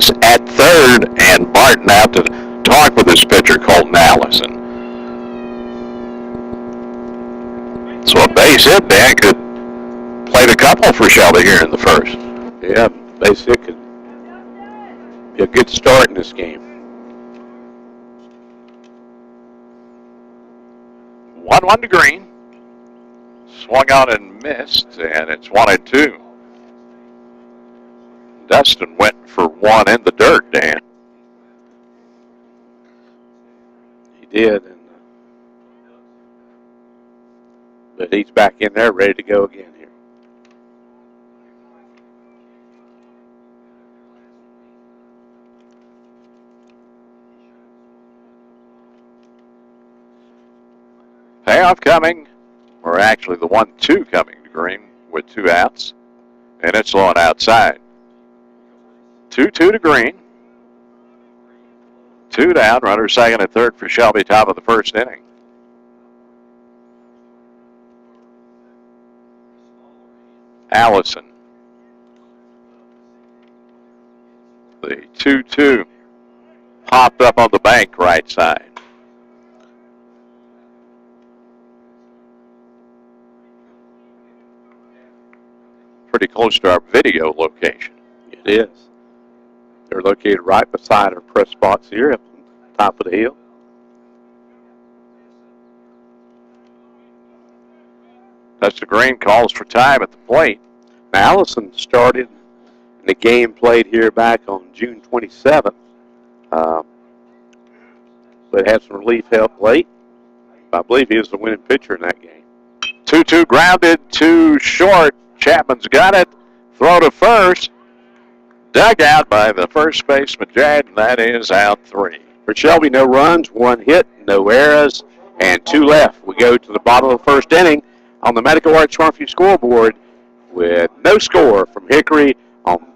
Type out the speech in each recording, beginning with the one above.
Hawkins at third, and Martin out to talk with his pitcher, Colton Allison. So a base hit, Dan, could play a couple for Shelby here in the first. Yeah, base hit could be a good start in this game. 1-1 to Green. Swung on and missed, and it's 1-2. Dustin went for one in the dirt, Dan. He did, but he's back in there ready to go again here. Payoff coming, or actually the 1-2 coming to Green with 2 outs, and it's low and outside. 2-2 to Green. 2 down, runner second and third for Shelby, top of the first inning. Allison. The 2-2 popped up on the bank right side. Pretty close to our video location. It is. They're located right beside our press box here up on top of the hill. Dustin Green calls for time at the plate. Now, Allison started in the game played here back on June 27th, but had some relief help late. I believe he was the winning pitcher in that game. 2-2 grounded to short. Chapman's got it. Throw to first. Dug out by the first baseman, Jad, and that is out 3. For Shelby, no runs, 1 hit, no errors, and 2 left. We go to the bottom of the first inning on the Medical Arts Smartview scoreboard with no score from Hickory on.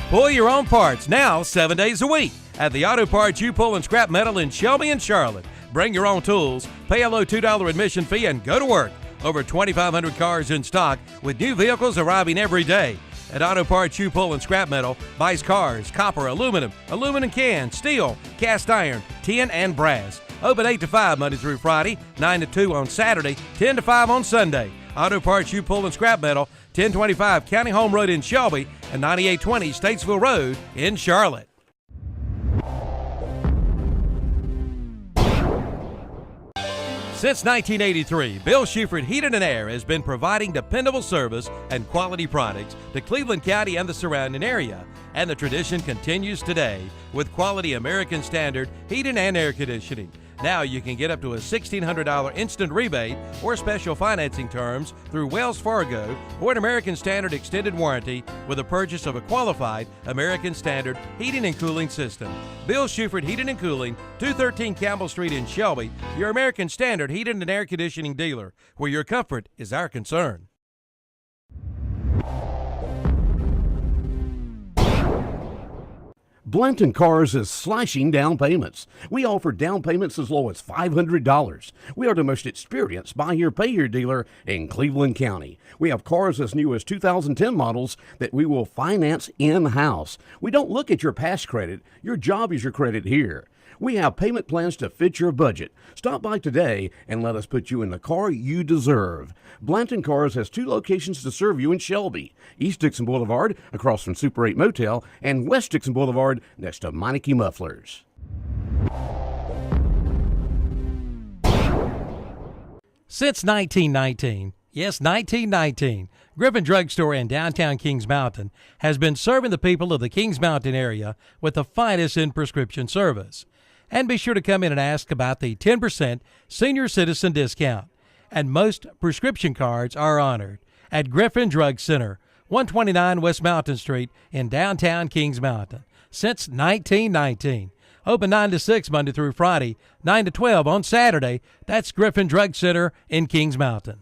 Pull your own parts now 7 days a week at the Auto Parts You Pull and Scrap Metal in Shelby and Charlotte. Bring your own tools, pay a low $2 admission fee, and go to work. Over 2,500 cars in stock with new vehicles arriving every day. At Auto Parts You Pull and Scrap Metal buys cars, copper, aluminum cans, steel, cast iron, tin, and brass. Open 8 to 5 Monday through Friday, 9 to 2 on Saturday, 10 to 5 on Sunday. Auto Parts You Pull and Scrap Metal, 1025 County Home Road in Shelby and 9820 Statesville Road in Charlotte. Since 1983, Bill Shuford Heating and Air has been providing dependable service and quality products to Cleveland County and the surrounding area. And the tradition continues today with quality American Standard heating and air conditioning. Now you can get up to a $1,600 instant rebate or special financing terms through Wells Fargo or an American Standard extended warranty with the purchase of a qualified American Standard heating and cooling system. Bill Shuford Heating and Cooling, 213 Campbell Street in Shelby, your American Standard heating and air conditioning dealer, where your comfort is our concern. Blanton Cars is slashing down payments. We offer down payments as low as $500. We are the most experienced buy here, pay here dealer in Cleveland County. We have cars as new as 2010 models that we will finance in-house. We don't look at your past credit. Your job is your credit here. We have payment plans to fit your budget. Stop by today and let us put you in the car you deserve. Blanton Cars has 2 locations to serve you in Shelby. East Dixon Boulevard, across from Super 8 Motel, and West Dixon Boulevard, next to Meineke Mufflers. Since 1919, yes, 1919, Griffin Drug Store in downtown Kings Mountain has been serving the people of the Kings Mountain area with the finest in prescription service. And be sure to come in and ask about the 10% senior citizen discount. And most prescription cards are honored at Griffin Drug Center, 129 West Mountain Street in downtown Kings Mountain. Since 1919. Open 9 to 6 Monday through Friday, 9 to 12 on Saturday. That's Griffin Drug Center in Kings Mountain.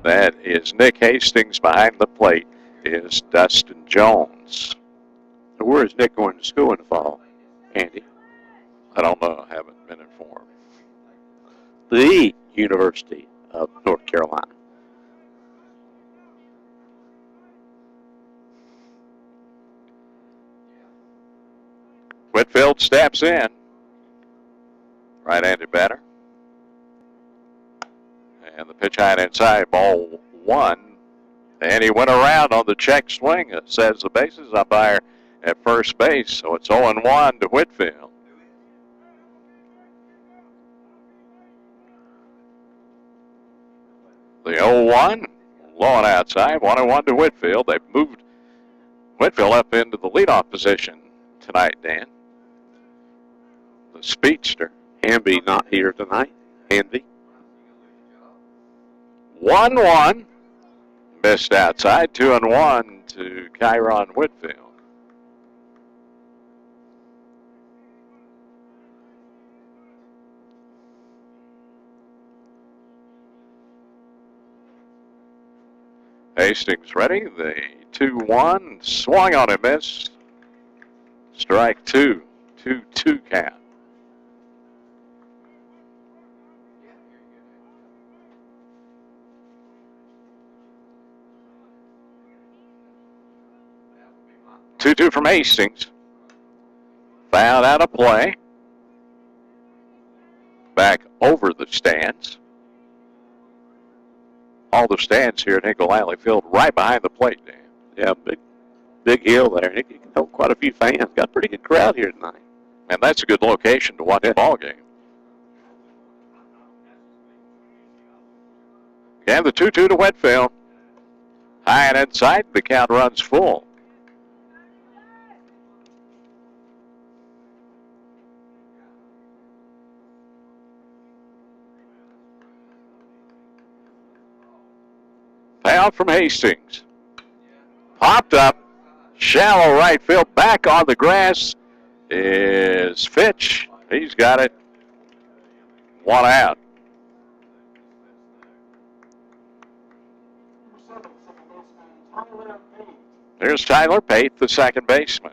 That is Nick Hastings. Behind the plate is Dustin Jones. So where is Nick going to school in the fall, Andy? I don't know. I haven't been informed. The University of North Carolina. Whitfield steps in. Right-handed batter. And the pitch high and inside, ball one. And he went around on the check swing, says the bases umpire at first base. So it's 0-1 to Whitfield. The 0-1, low and outside, 1-1 to Whitfield. They've moved Whitfield up into the leadoff position tonight, Dan. The speedster. Hamby not here tonight. Hamby. 1-1. Missed outside. 2-1 to Chiron Whitfield. Hastings ready. The 2-1. Swung on and missed. Strike two. 2-2 count. Two from Hastings. Fouled out of play. Back over the stands. All the stands here at Hinkle Alley Field right behind the plate, Dan. Yeah, big hill there. And it can hold quite a few fans. Got a pretty good crowd here tonight. And that's a good location to watch a ball game. And the 2-2 to Whitfield. High and inside, the count runs full. Payout from Hastings. Popped up. Shallow right field. Back on the grass is Fitch. He's got it. One out. There's Tyler Pate, the second baseman.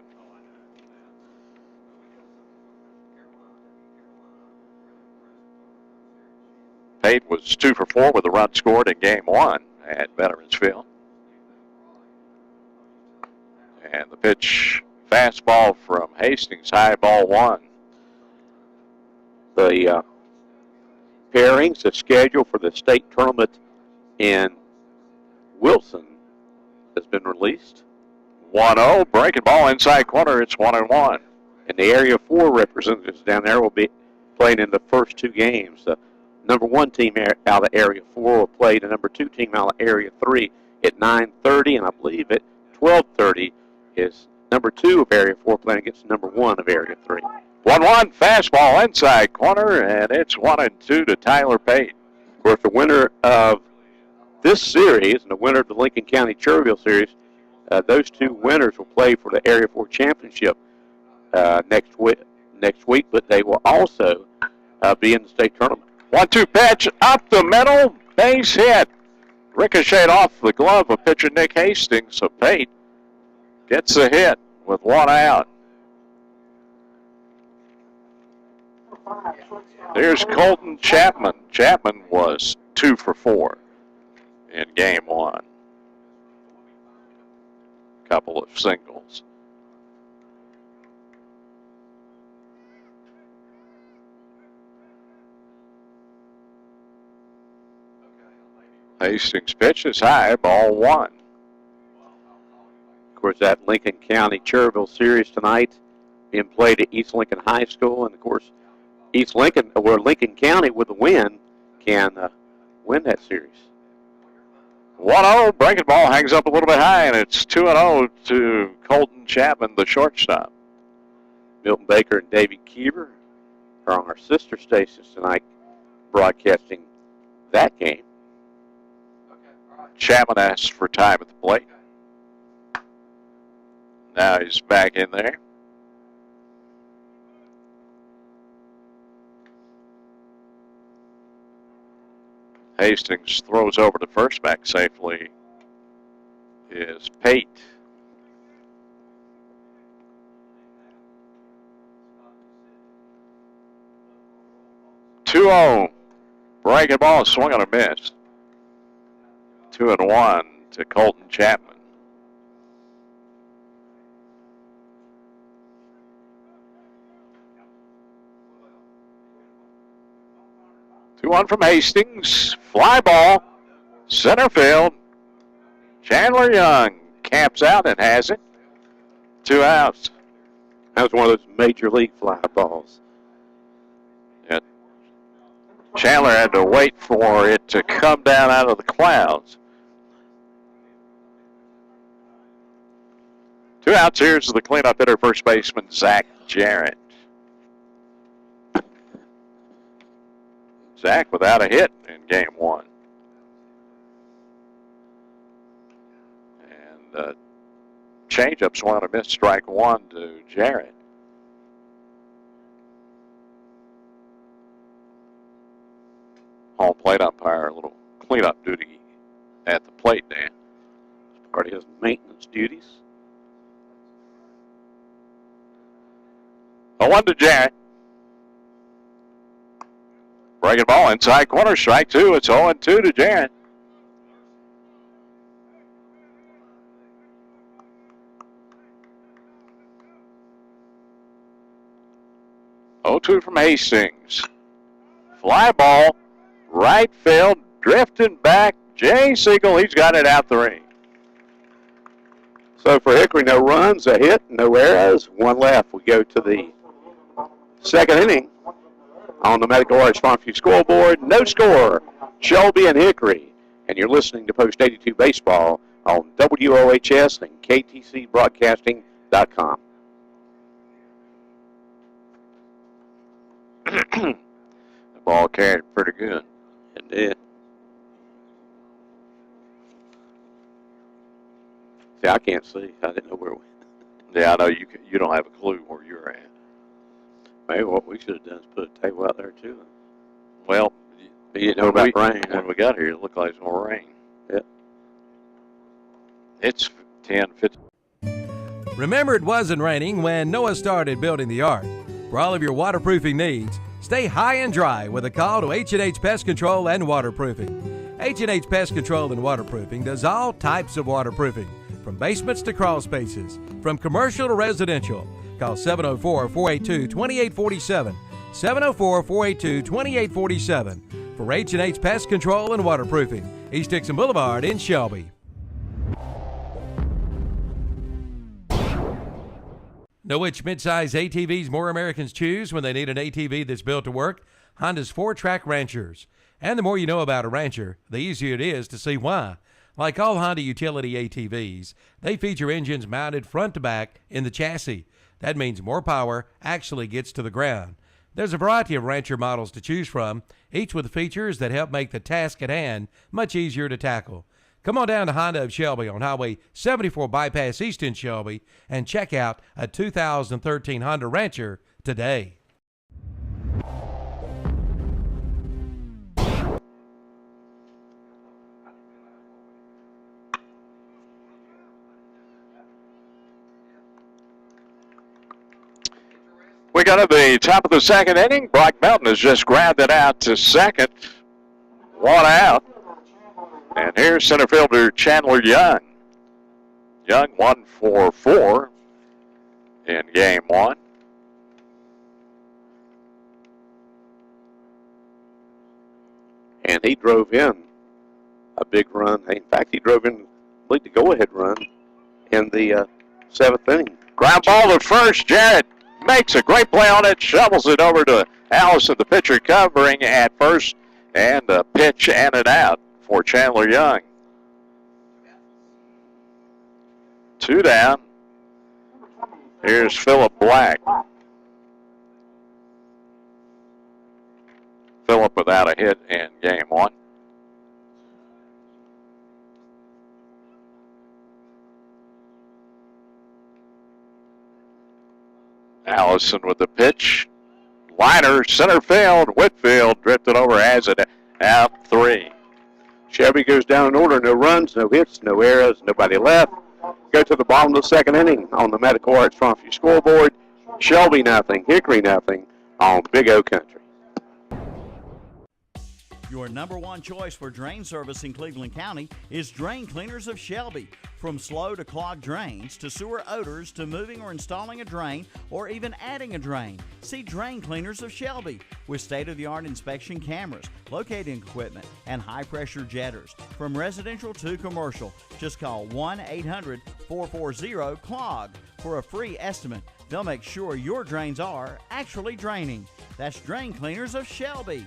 Pate was 2 for 4 with a run scored in game 1 at Veterans Field. And the pitch, fastball from Hastings, high ball 1. The pairings, the schedule for the state tournament in Wilson has been released. 1-0, breaking ball inside corner, it's 1-1. And the Area 4 representatives down there will be playing in the first 2 games. The number 1 team out of Area 4 will play the number 2 team out of Area 3 at 9:30, and I believe at 12:30 is number 2 of Area 4 playing against number 1 of Area 3. 1-1, fastball inside corner, and it's 1-2 to Tyler Pate. Of course, the winner of this series and the winner of the Lincoln County Cherryville series, those 2 winners will play for the Area 4 championship next week, but they will also be in the state tournament. 1-2 pitch up the middle, base hit. Ricocheted off the glove of pitcher Nick Hastings, so Pate gets a hit with 1 out. Here's Colton Chapman. Chapman was 2 for 4 in game 1. Couple of singles. Hastings pitch is high, ball 1. Of course, that Lincoln County Cherryville series tonight being played at East Lincoln High School, and of course, Lincoln County with a win can win that series. 1-0, breaking ball hangs up a little bit high, and it's 2-0 to Colton Chapman, the shortstop. Milton Baker and Davey Keever are on our sister stations tonight broadcasting that game. Chapman asks for time at the plate. Now he's back in there. Hastings throws over to first, back safely is Pate. Two-0. Breaking ball, swung on a miss. 2-1 to Colton 2-1 from Hastings. Fly ball. Center field. Chandler Young camps out and has it. 2 outs. That was one of those major league fly balls. Yeah. Chandler had to wait for it to come down out of the clouds. 2 outs. Here's the cleanup hitter, first baseman Zach Jarrett. Zach without a hit in game 1. And changeup swung and a missed, strike 1 to Jarrett. Home plate umpire, a little cleanup duty at the plate, Dan. Part of his maintenance duties. 0-1 to Jarrett. Breaking ball inside corner, strike 2. It's 0-2 to Jarrett. Oh-2 from Hastings. Fly ball, right field, drifting back. Jay Siegel, he's got it out 3. So for Hickory, no runs, a hit, no errors, 1 left. We go to the second inning. On the Medical Arts Farmview scoreboard, no score, Shelby and Hickory. And you're listening to Post 82 Baseball on WOHS and KTCBroadcasting.com. The ball carried pretty good. It did. See, I can't see. I didn't know where we. Yeah, I know you don't have a clue where you're at. Maybe what we should have done is put a table out there too. Well, you didn't know about rain. When we got here, it looked like it was going to rain. Yeah. It's 10:50. Remember, it wasn't raining when Noah started building the ark. For all of your waterproofing needs, stay high and dry with a call to H&H Pest Control and Waterproofing. H&H Pest Control and Waterproofing does all types of waterproofing, from basements to crawl spaces, from commercial to residential. Call 704-482-2847, 704-482-2847 for H&H Pest Control and Waterproofing, East Dixon Boulevard in Shelby. Know which midsize ATVs more Americans choose when they need an ATV that's built to work? Honda's 4-track Ranchers. And the more you know about a Rancher, the easier it is to see why. Like all Honda utility ATVs, they feature engines mounted front to back in the chassis. That means more power actually gets to the ground. There's a variety of Rancher models to choose from, each with features that help make the task at hand much easier to tackle. Come on down to Honda of Shelby on Highway 74 Bypass East in Shelby and check out a 2013 Honda Rancher today. We got to the top of the second inning. Black Mountain has just grabbed it out to second. 1 out. And here's center fielder Chandler Young. Young 1 for 4 in game 1. And he drove in a big run. In fact, he drove in the go-ahead run in the 7th inning. Ground ball to first. Jarrett makes a great play on it, shovels it over to Allison, the pitcher, covering at first, and a pitch and an out for Chandler Young. 2 down. Here's Philip Black. Philip without a hit in game 1. Allison with the pitch. Liner, center field. Whitfield drifted over, has it out 3. Shelby goes down in order. No runs, no hits, no errors, nobody left. Go to the bottom of the second inning on the Medical Arts Farmview scoreboard. Shelby nothing, Hickory nothing on Big O Country. Your number one choice for drain service in Cleveland County is Drain Cleaners of Shelby. From slow to clogged drains, to sewer odors, to moving or installing a drain, or even adding a drain, see Drain Cleaners of Shelby. With state-of-the-art inspection cameras, locating equipment, and high-pressure jetters. From residential to commercial, just call 1-800-440-CLOG for a free estimate. They'll make sure your drains are actually draining. That's Drain Cleaners of Shelby.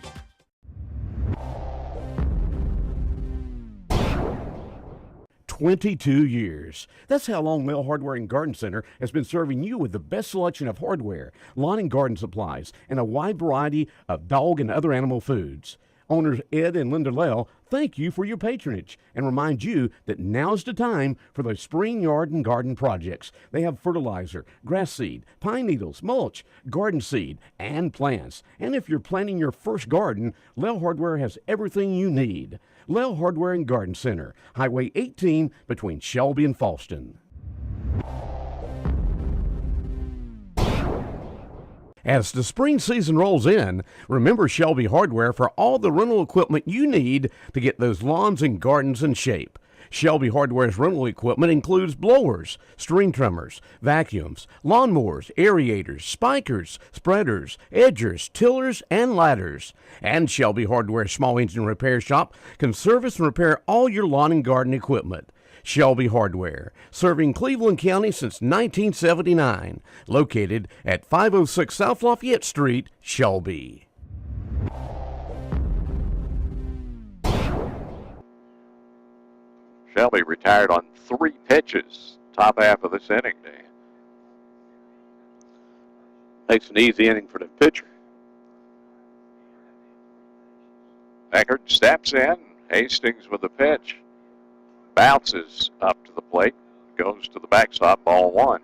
22 years. That's how long Mel Hardware and Garden Center has been serving you with the best selection of hardware, lawn and garden supplies, and a wide variety of dog and other animal foods. Owners Ed and Linda Lell thank you for your patronage and remind you that now's the time for those spring yard and garden projects. They have fertilizer, grass seed, pine needles, mulch, garden seed, and plants. And if you're planting your first garden, Lell Hardware has everything you need. Lell Hardware and Garden Center, Highway 18 between Shelby and Falston. As the spring season rolls in, remember Shelby Hardware for all the rental equipment you need to get those lawns and gardens in shape. Shelby Hardware's rental equipment includes blowers, string trimmers, vacuums, lawnmowers, aerators, spikers, spreaders, edgers, tillers, and ladders. And Shelby Hardware's small engine repair shop can service and repair all your lawn and garden equipment. Shelby Hardware, serving Cleveland County since 1979, located at 506 South Lafayette Street, Shelby. Shelby retired on 3 pitches, top half of this inning, Dan. Takes an easy inning for the pitcher. Eckert steps in, Hastings with the pitch. Bounces up to the plate, goes to the backstop, ball 1.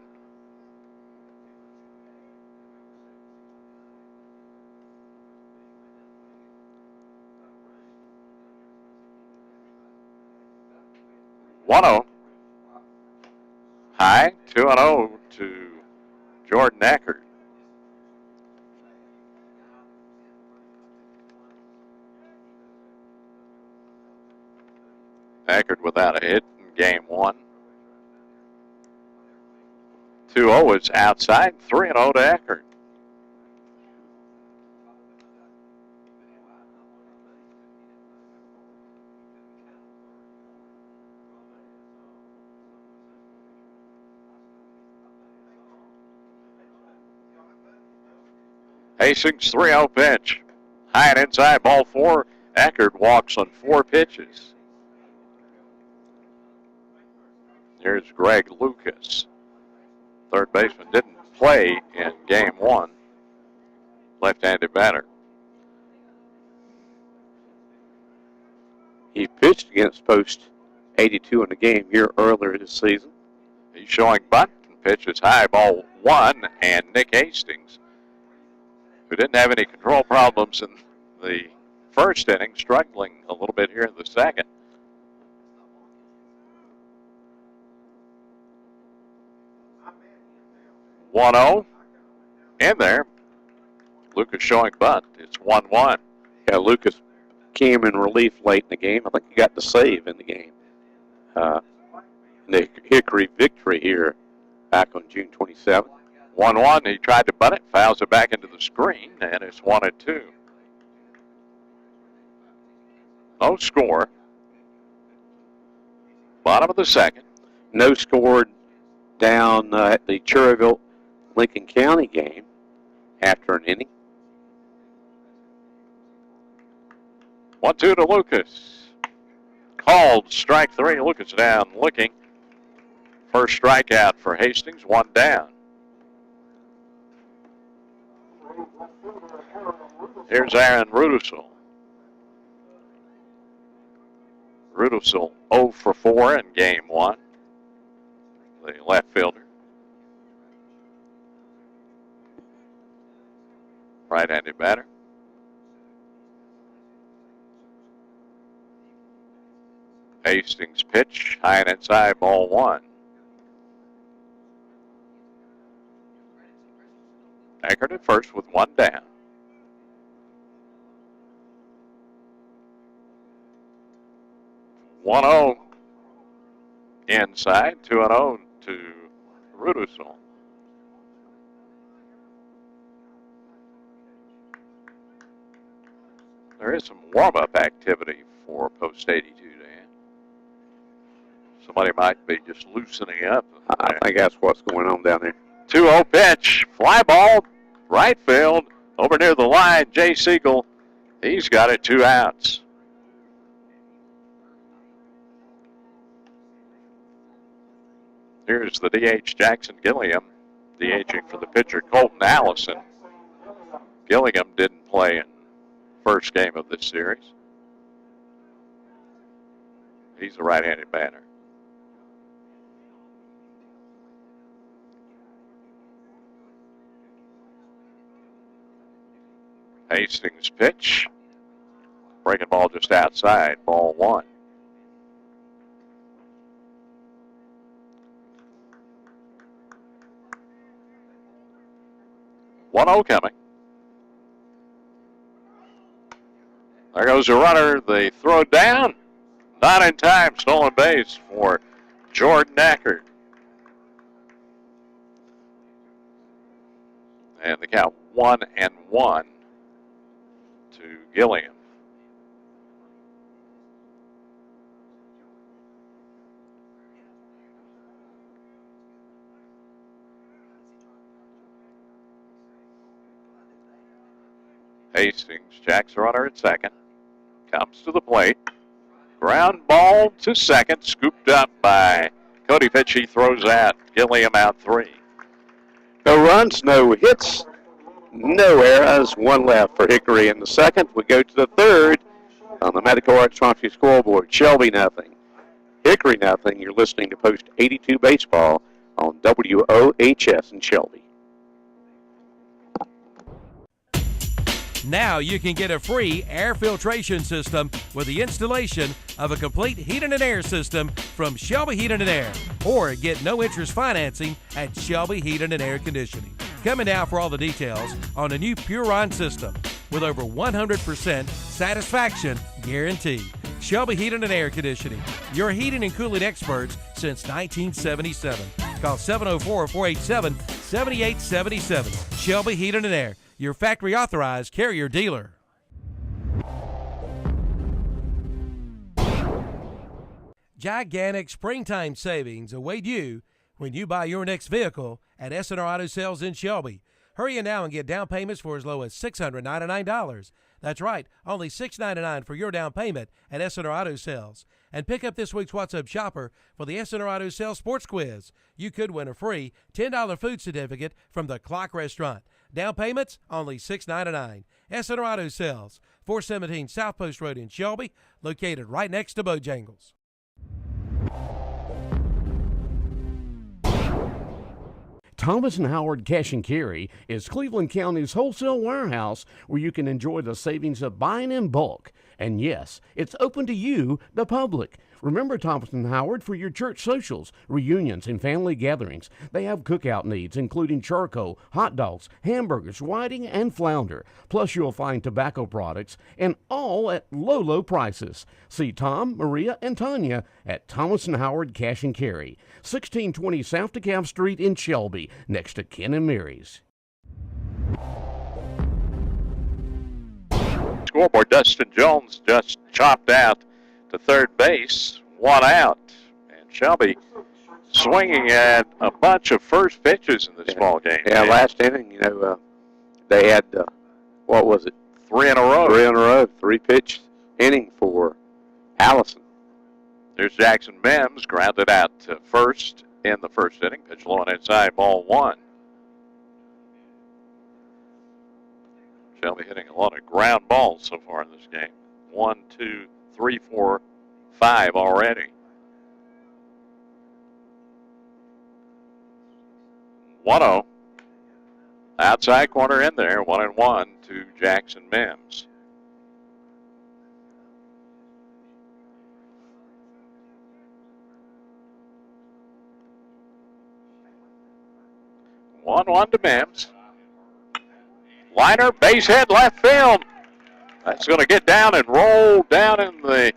One-0. High, 2-0 to Jordan Eckert. Eckert without a hit in game 1. 2-0 is outside, 3-0 to Eckert. Hastings 3-0 pitch. High and inside, ball 4. Eckert walks on 4 pitches. Here's Greg Lucas. Third baseman didn't play in game 1. Left-handed batter. He pitched against Post 82 in the game here earlier this season. He's showing bunt and pitches high, ball 1, and Nick Hastings, who didn't have any control problems in the first inning, struggling a little bit here in the second. One-0 in there. Lucas showing bunt. It's 1-1. Yeah, Lucas came in relief late in the game. I think he got the save in the game. The Hickory victory here back on June 27th. 1-1. He tried to bunt it, fouls it back into the screen, and it's 1-2. No score. Bottom of the second. No score down at the Cherryville Lincoln County game after an inning. 1-2 to Lucas. Called strike 3. Lucas down looking. First strikeout for Hastings, 1 down. Here's Aaron Rudisill. Rudisill 0 for 4 in game 1. The left fielder. Right-handed batter. Hastings pitch, high and inside, ball 1. Eckert at first with 1 down. 1-0 inside, 2-0 to Rudisell. There is some warm-up activity for Post 82, Dan. Somebody might be just loosening up. I think that's what's going on down there. 2-0 pitch, fly ball, right field, over near the line. Jay Siegel, he's got it, 2 outs. Here's the DH, Jackson Gilliam, DHing for the pitcher, Colton Allison. Gilliam didn't play in first game of this series. He's a right-handed batter. Hastings pitch. Breaking ball just outside, ball 1. One-0 coming. There goes the runner. They throw down. Not in time. Stolen base for Jordan Eckert. And the count 1-1 to Gilliam. Hastings jacks the runner at second. Comes to the plate. Ground ball to second. Scooped up by Cody Fitch. He throws out. Gilliam out 3. No runs, no hits, no errors. 1 left for Hickory in the second. We go to the third on the Medical Arts Trophy scoreboard. Shelby nothing, Hickory nothing. You're listening to Post 82 Baseball on WOHS in Shelby. Now you can get a free air filtration system with the installation of a complete heating and air system from Shelby Heating and Air, or get no interest financing at Shelby Heating and Air Conditioning. Coming now for all the details on a new Puron system with over 100% satisfaction guarantee. Shelby Heating and Air Conditioning, your heating and cooling experts since 1977. Call 704-487-7877. Shelby Heating and Air, your factory authorized carrier dealer. Gigantic springtime savings await you when you buy your next vehicle at S&R Auto Sales in Shelby. Hurry in now and get down payments for as low as $699. That's right, only $699 for your down payment at S&R Auto Sales. And pick up this week's What's Up Shopper for the S&R Auto Sales Sports Quiz. You could win a free $10 food certificate from the Clock Restaurant. Down payments, only $699. S&R Auto Sales, 417 South Post Road in Shelby, located right next to Bojangles. Thomas & Howard Cash and Carry is Cleveland County's wholesale warehouse where you can enjoy the savings of buying in bulk. And yes, it's open to you, the public. Remember Thomas & Howard for your church socials, reunions, and family gatherings. They have cookout needs, including charcoal, hot dogs, hamburgers, whiting, and flounder. Plus, you'll find tobacco products, and all at low, low prices. See Tom, Maria, and Tanya at Thomas & Howard Cash and Carry, 1620 South DeKalb Street in Shelby, next to Ken and Mary's. Scoreboard, Dustin Jones just chopped out to third base, 1 out. And Shelby swinging at a bunch of first pitches in this ball game. Yeah, last inning, they had, 3 in a row. 3 in a row, 3-pitch inning for Allison. There's Jackson Mims, grounded out to first in the first inning. Pitch low and inside, ball 1. Shelby hitting a lot of ground balls so far in this game. 1, 2, 3, 4, 5 already. 1-0. Outside corner in there, 1-1 to Jackson Mims. One to Mims. Liner, base hit, left field. That's going to get down and roll down in the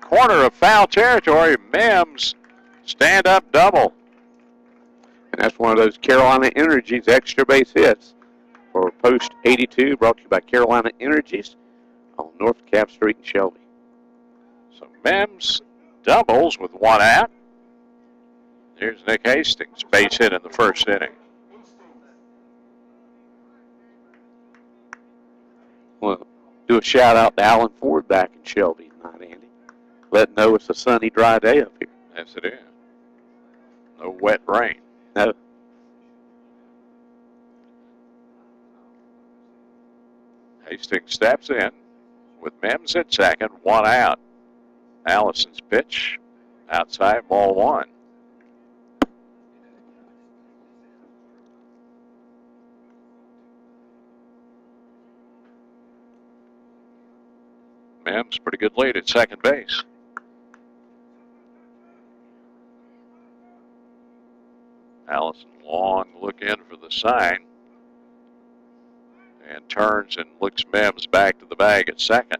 corner of foul territory. Mims, stand up double. And that's one of those Carolina Energies extra base hits for Post 82, brought to you by Carolina Energies on North Cap Street in Shelby. So Mims doubles with one out. Here's Nick Hastings, base hit in the first inning. Well, do a shout out to Alan Ford back in Shelby tonight, Andy. Let know it's a sunny, dry day up here. Yes, it is. No wet rain. No. Hastings steps in with Mims at second, one out. Allison's pitch, outside, ball one. Mims, pretty good lead at second base. Allison long look in for the sign and turns and looks Mims back to the bag at second.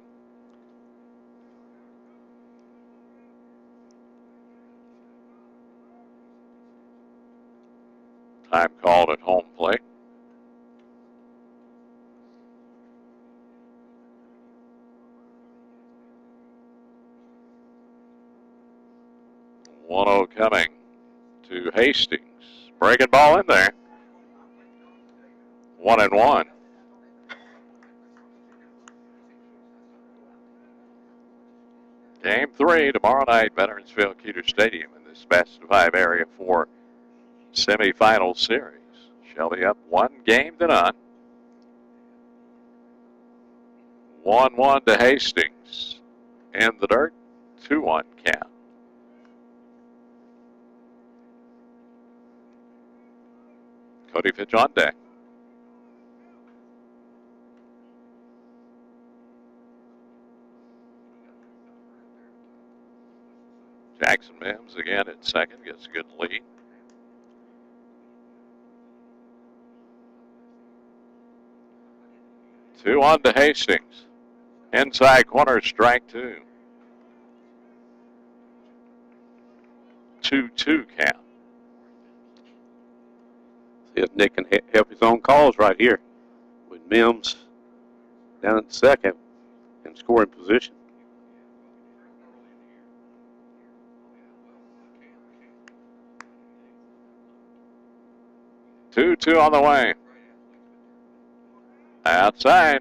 Time called at home plate. One-0 coming to Hastings. Breaking ball in there. 1-1. Game 3 tomorrow night, Veterans Field, Keeter Stadium in this best of 5 area 4 semifinal series. Shelby up 1-0. 1-1 to Hastings. In the dirt, 2-1 count. Cody pitch on deck. Jackson Mims again at second, gets a good lead. Two on to Hastings. Inside corner, strike two. 2-2 count. See if Nick can help his own cause right here with Mims down at second in scoring position. Two on the way. Outside.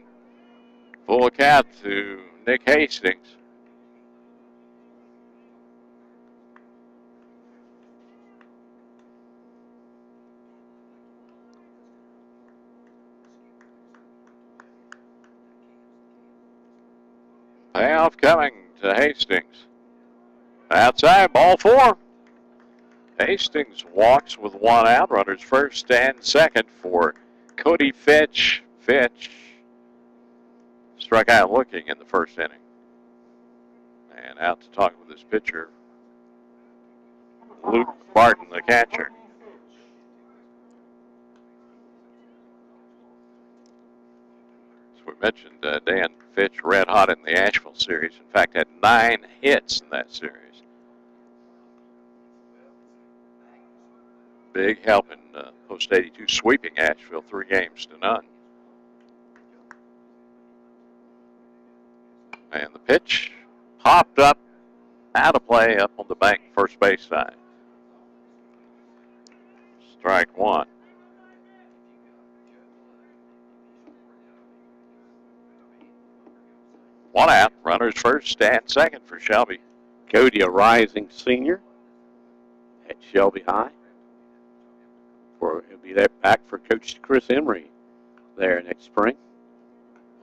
Full count to Nick Hastings. Payoff coming to Hastings. Outside, ball four. Hastings walks with one out. Runners first and second for Cody Fitch. Fitch struck out looking in the first inning. And out to talk with his pitcher, Luke Barton, the catcher. As we mentioned, Dan Fitch red hot in the Asheville series. In fact, had 9 hits in that series. Big help in Post 82 sweeping Asheville 3-0. And the pitch popped up, out of play, up on the bank first base side. Strike one. One out, runners first and second for Shelby. Cody, a rising senior at Shelby High. He'll be there back for Coach Chris Emery there next spring.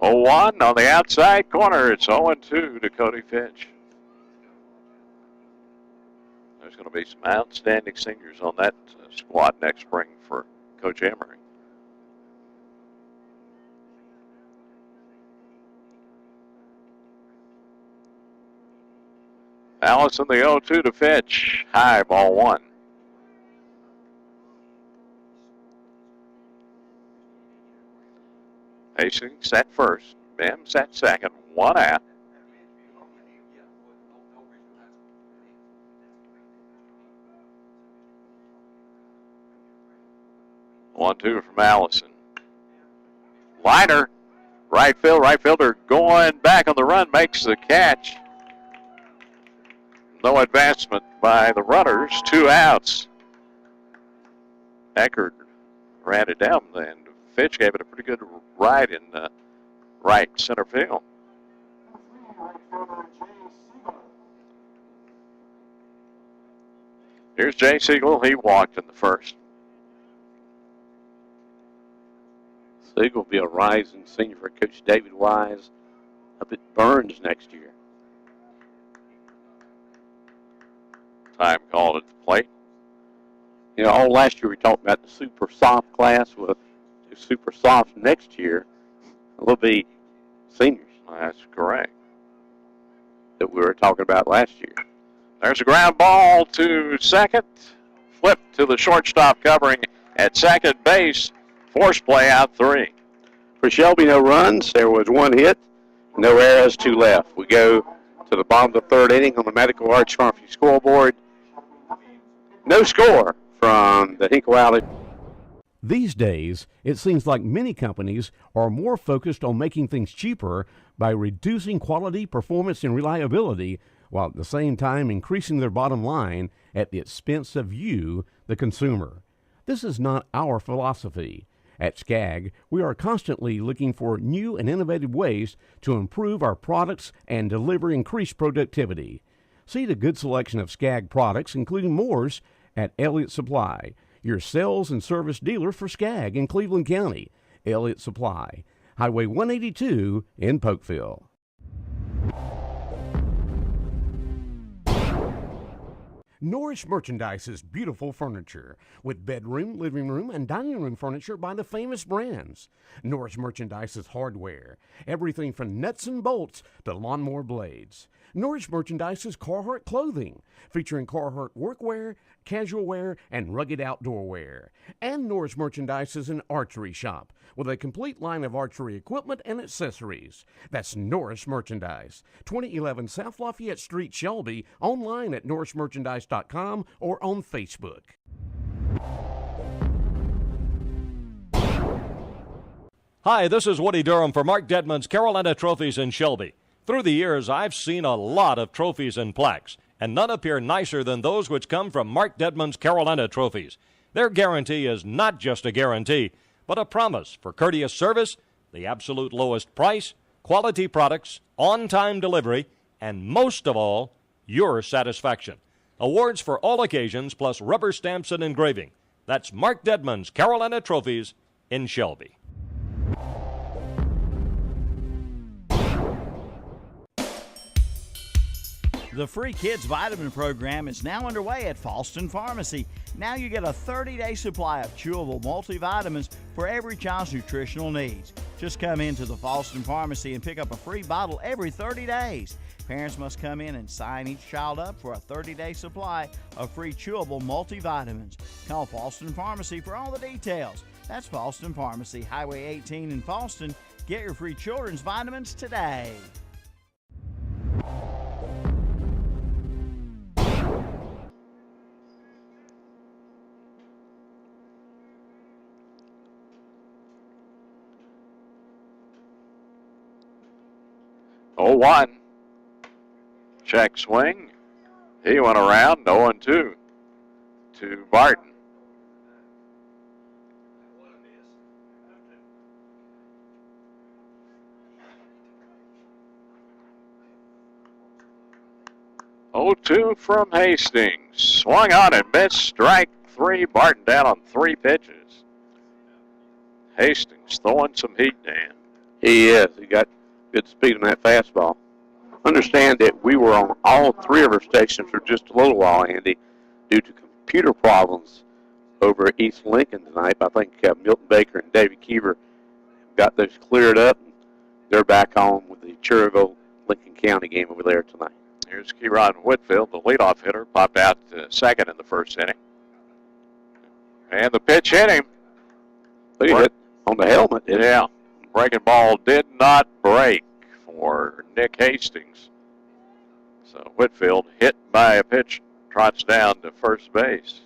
0-1 on the outside corner. It's 0-2 to Cody Fitch. There's going to be some outstanding seniors on that squad next spring for Coach Emery. Allison, the 0-2 to Fitch. High, ball one. Hastings at first. Mims at second. One out. 1-2 from Allison. Liner, right field. Right fielder going back on the run, makes the catch. No advancement by the runners. 2 outs. Eckert ran it down, and Fitch gave it a pretty good ride in right center field. Here's Jay Siegel. He walked in the first. Siegel will be a rising senior for Coach David Wise up at Burns next year. Time called at the plate. You know, all last year we talked about the super soft class. With the super soft next year will be seniors. That's correct. That we were talking about last year. There's a ground ball to second. Flip to the shortstop covering at second base. Force play out 3. For Shelby, no runs. There was 1 hit, no errors, 2 left. We go to the bottom of the 3rd inning on the Medical Arts Coffee scoreboard. No score from the Hinkle Alley. These days, it seems like many companies are more focused on making things cheaper by reducing quality, performance, and reliability, while at the same time increasing their bottom line at the expense of you, the consumer. This is not our philosophy. At SCAG, we are constantly looking for new and innovative ways to improve our products and deliver increased productivity. See the good selection of SCAG products, including Moore's, at Elliott Supply, your sales and service dealer for SCAG in Cleveland County. Elliott Supply, Highway 182 in Polkville. Norris Merchandise's beautiful furniture with bedroom, living room, and dining room furniture by the famous brands. Norris Merchandise's hardware, everything from nuts and bolts to lawnmower blades. Norris Merchandise's Carhartt clothing, featuring Carhartt workwear, casual wear, and rugged outdoor wear. And Norris Merchandise is an archery shop with a complete line of archery equipment and accessories. That's Norris Merchandise, 2011 South Lafayette Street, Shelby, online at norrismerchandise.com or on Facebook. Hi, this is Woody Durham for Mark Dedman's Carolina Trophies in Shelby. Through the years, I've seen a lot of trophies and plaques, and none appear nicer than those which come from Mark Dedman's Carolina Trophies. Their guarantee is not just a guarantee, but a promise for courteous service, the absolute lowest price, quality products, on-time delivery, and most of all, your satisfaction. Awards for all occasions, plus rubber stamps and engraving. That's Mark Dedman's Carolina Trophies in Shelby. The free kids vitamin program is now underway at Falston Pharmacy. Now you get a 30-day supply of chewable multivitamins for every child's nutritional needs. Just come into the Falston Pharmacy and pick up a free bottle every 30 days. Parents must come in and sign each child up for a 30-day supply of free chewable multivitamins. Call Falston Pharmacy for all the details. That's Falston Pharmacy, Highway 18 in Falston. Get your free children's vitamins today. Oh, 1. Check swing. He went around 0-2 to Barton. Oh, 2 from Hastings. Swung on and missed. Strike 3. Barton down on 3 pitches. Hastings throwing some heat, Dan. He is. He got good speed on that fastball. Understand that we were on all 3 of our stations for just a little while, Andy, due to computer problems over at East Lincoln tonight. I think Milton Baker and David Keever got those cleared up. They're back on with the Cherryville-Lincoln County game over there tonight. Here's Kieron Whitfield, the leadoff hitter, popped out to second in the first inning. And the pitch hit him. Look at it on the helmet. Yeah. Breaking ball did not break for Nick Hastings. So Whitfield, hit by a pitch, trots down to first base.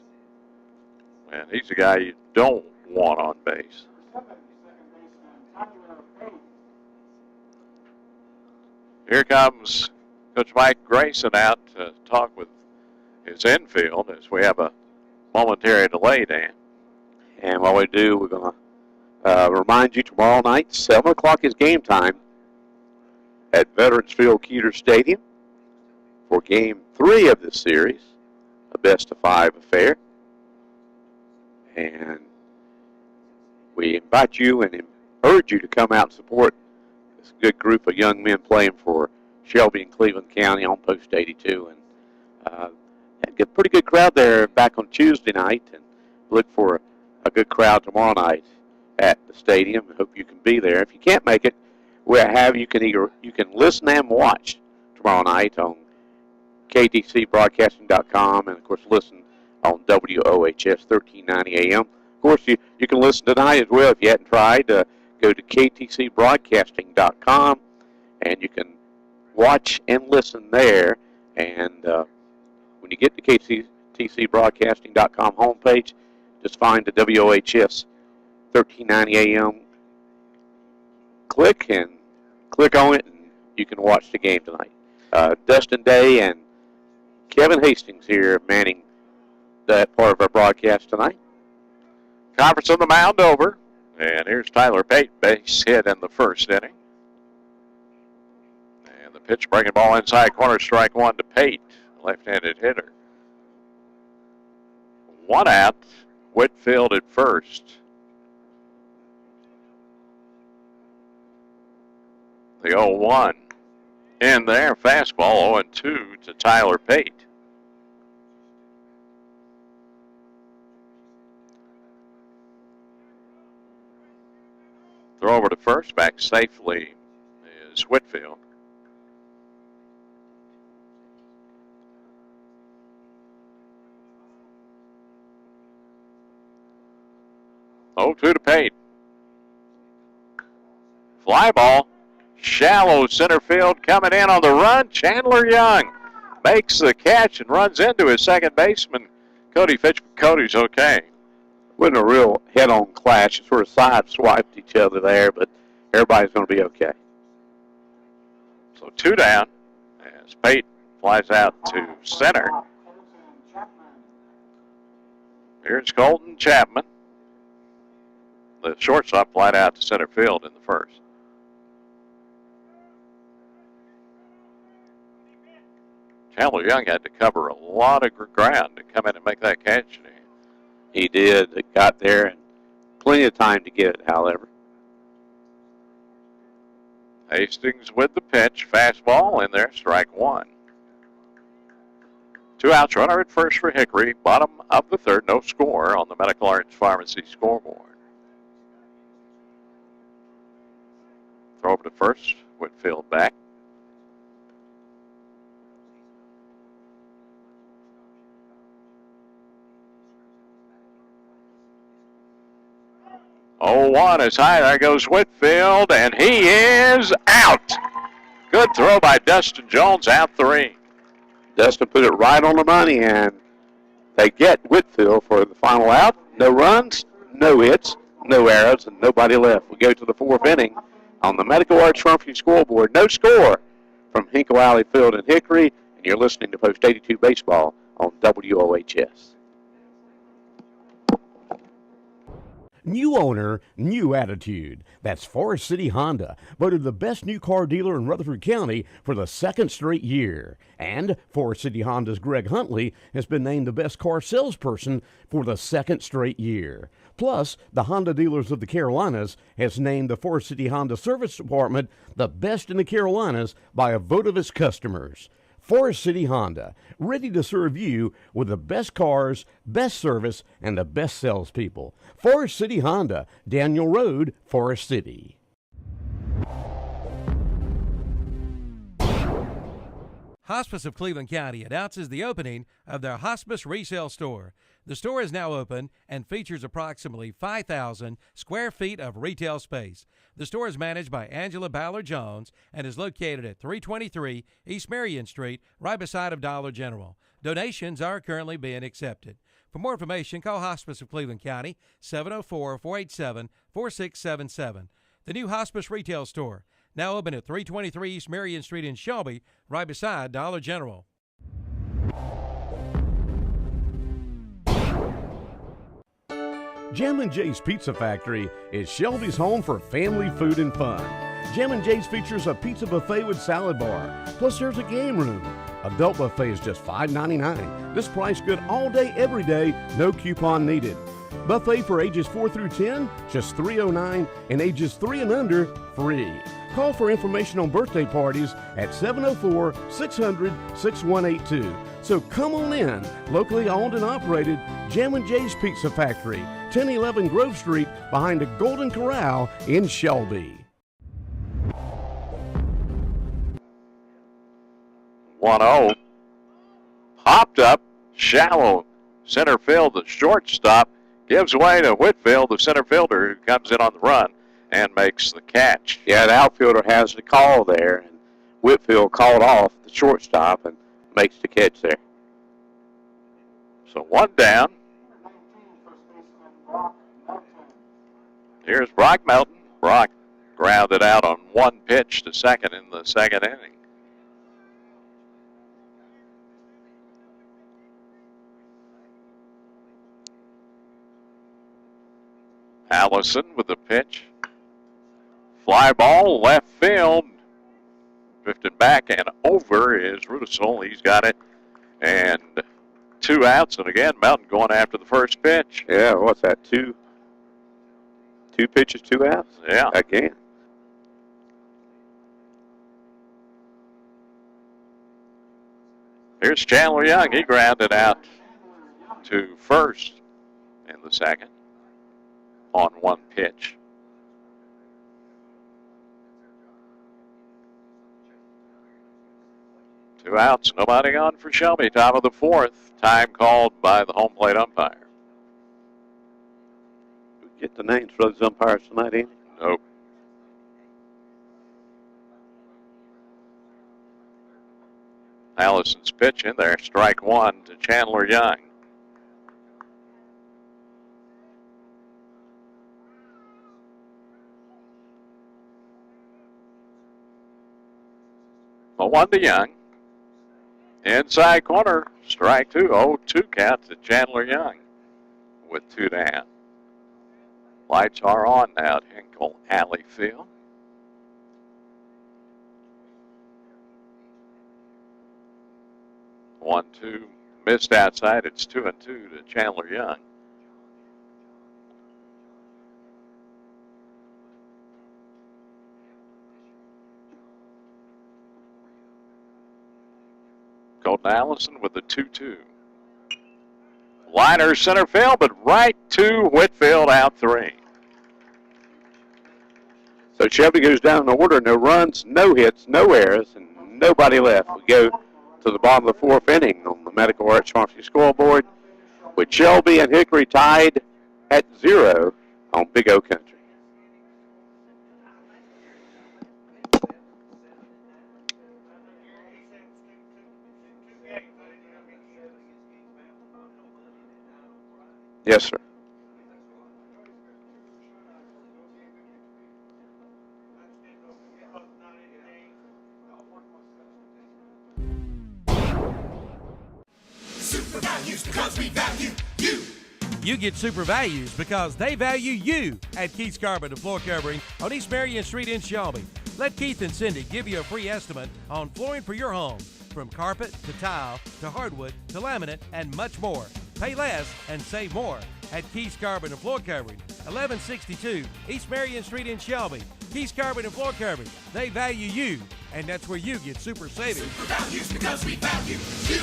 And he's a guy you don't one on base. Here comes Coach Mike Grayson out to talk with his infield as we have a momentary delay, Dan. And while we do, we're going to remind you tomorrow night, 7 o'clock is game time at Veterans Field Keeter Stadium for Game 3 of this series, a best-of-5 affair. And we invite you and urge you to come out and support this good group of young men playing for Shelby and Cleveland County on Post 82. And had a pretty good crowd there back on Tuesday night, and look for a good crowd tomorrow night at the stadium. I hope you can be there. If you can't make it, you can listen and watch tomorrow night on ktcbroadcasting.com, and of course listen on WOHS 1390 AM. Of course, you can listen tonight as well if you hadn't tried. Go to ktcbroadcasting.com, and you can watch and listen there. And when you get to ktcbroadcasting.com homepage, just find the WOHS 1390 AM. Click on it, and you can watch the game tonight. Dustin Day and Kevin Hastings here manning that part of our broadcast tonight. Conference on the mound over. And here's Tyler Pate, base hit in the first inning. And the pitch breaking ball inside corner, strike one to Pate, left-handed hitter. One out, Whitfield at first. The 0-1 in there, fastball 0-2 to Tyler Pate. Throw over to first, back safely is Whitfield. Oh, 2 to Pate. Fly ball, shallow center field coming in on the run. Chandler Young makes the catch and runs into his second baseman, Cody Fitch. Cody's okay. Wasn't a real head-on clash. Sort of side-swiped each other there, but everybody's going to be okay. So 2 down as Pate flies out to center. Here's Colton Chapman. The shortstop flied out to center field in the first. Chandler Young had to cover a lot of ground to come in and make that catch. He did. It got there, and plenty of time to get it, however. Hastings with the pitch. Fastball in there, strike one. 2 outs, runner at first for Hickory. Bottom of the third, no score on the Medical Arts Pharmacy scoreboard. Throw over to first, Whitfield back. Oh, 1 is high. There goes Whitfield, and he is out. Good throw by Dustin Jones, out 3. Dustin put it right on the money, and they get Whitfield for the final out. No runs, no hits, no errors, and nobody left. We go to the 4th inning on the Medical Arts Pharmacy scoreboard. No score from Hinkle Alley Field in Hickory, and you're listening to Post 82 Baseball on WOHS. New owner, new attitude. That's Forest City Honda, voted the best new car dealer in Rutherford County for the 2nd straight year. And Forest City Honda's Greg Huntley has been named the best car salesperson for the 2nd straight year. Plus, the Honda Dealers of the Carolinas has named the Forest City Honda Service Department the best in the Carolinas by a vote of its customers. Forest City Honda, ready to serve you with the best cars, best service, and the best salespeople. Forest City Honda, Daniel Road, Forest City. Hospice of Cleveland County announces the opening of their hospice resale store. The store is now open and features approximately 5,000 square feet of retail space. The store is managed by Angela Ballard-Jones and is located at 323 East Marion Street, right beside of Dollar General. Donations are currently being accepted. For more information, call Hospice of Cleveland County, 704-487-4677. The new Hospice retail store, now open at 323 East Marion Street in Shelby, right beside Dollar General. Jam and Jay's Pizza Factory is Shelby's home for family food and fun. Jam and Jay's features a pizza buffet with salad bar, plus there's a game room. Adult buffet is just $5.99. This price good all day, every day, no coupon needed. Buffet for ages 4 through 10, just $3.09, and ages 3 and under, free. Call for information on birthday parties at 704-600-6182. So come on in, locally owned and operated, Jam and Jay's Pizza Factory, 1011 Grove Street, behind the Golden Corral in Shelby. 1-0. Popped up, shallow center field. The shortstop gives way to Whitfield, the center fielder, who comes in on the run and makes the catch. Yeah, the outfielder has the call there, and Whitfield called off the shortstop and makes the catch there. So one down. Here's Brock Melton. Brock grounded out on one pitch to second in the second inning. Allison with the pitch. Fly ball, left field. Drifted back and over is Rudisell. He's got it. And 2 outs. And again, Mountain going after the first pitch. Yeah, what's that, two pitches, 2 outs? Yeah. Again. Here's Chandler Young. He grounded out to first in the second on one pitch. Two outs, nobody on for Shelby. Top of the fourth. Time called by the home plate umpire. We get the names for those umpires tonight, Andy? Nope. Allison's pitch in there. Strike one to Chandler Young. A 1 to Young. Inside corner, strike two. 0-2 count to Chandler Young with 2 down. Lights are on now at Hinkle Alley Field. One, two, missed outside. It's 2-2 to Chandler Young. Colton Allison with the 2-2. Liner center field, but right to Whitfield, out 3. So Shelby goes down in the order, no runs, no hits, no errors, and nobody left. We go to the bottom of the 4th inning on the Medical Arts Pharmacy scoreboard with Shelby and Hickory tied at 0 on Big O Country. Yes, sir. Super values because we value you. You get super values because they value you at Keith's Carpet and Floor Covering on East Marion Street in Shelby. Let Keith and Cindy give you a free estimate on flooring for your home, from carpet to tile to hardwood to laminate and much more. Pay less and save more at Keith's Carpet and Floor Covering, 1162 East Marion Street in Shelby. Keith's Carpet and Floor Covering, they value you, and that's where you get super savings. Super values because we value you.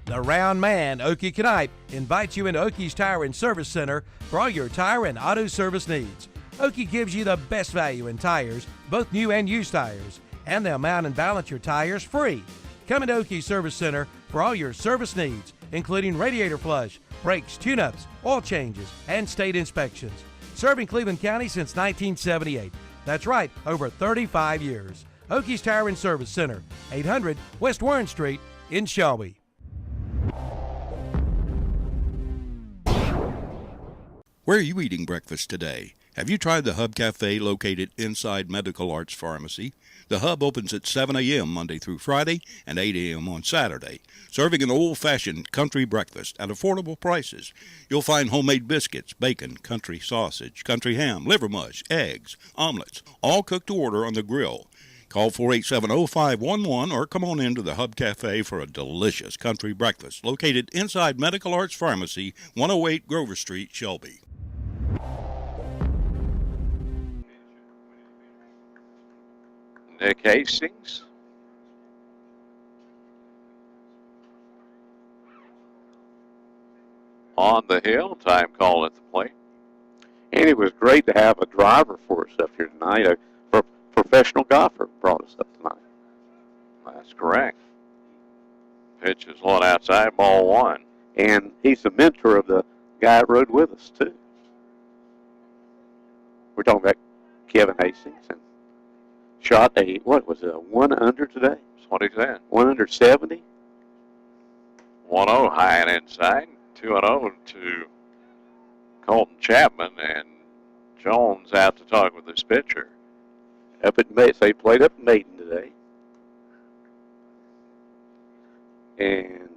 The Round Man, Okie Knipe, invites you into Okie's Tire and Service Center for all your tire and auto service needs. Okie gives you the best value in tires, both new and used tires, and they'll mount and balance your tires free. Come into Okie's Service Center for all your service needs, including radiator flush, brakes, tune-ups, oil changes, and state inspections. Serving Cleveland County since 1978. That's right, over 35 years. Hokies Tire and Service Center, 800 West Warren Street in Shelby. Where are you eating breakfast today? Have you tried the Hub Cafe located inside Medical Arts Pharmacy? The Hub opens at 7 a.m. Monday through Friday and 8 a.m. on Saturday, serving an old-fashioned country breakfast at affordable prices. You'll find homemade biscuits, bacon, country sausage, country ham, liver mush, eggs, omelets, all cooked to order on the grill. Call 487-0511 or come on into the Hub Cafe for a delicious country breakfast located inside Medical Arts Pharmacy, 108 Grover Street, Shelby. Nick Hastings. On the hill, time call at the plate. And it was great to have a driver for us up here tonight. A professional golfer brought us up tonight. That's correct. Pitch is one outside, ball one. And he's the mentor of the guy that rode with us, too. We're talking about Kevin Hastings. And shot a 1 under today? That's what he said. 1 under 70. 1-0 high and inside. 2-0 to Colton Chapman, and Jones out to talk with his pitcher. Up at Maiden, so he played up at Maiden today. And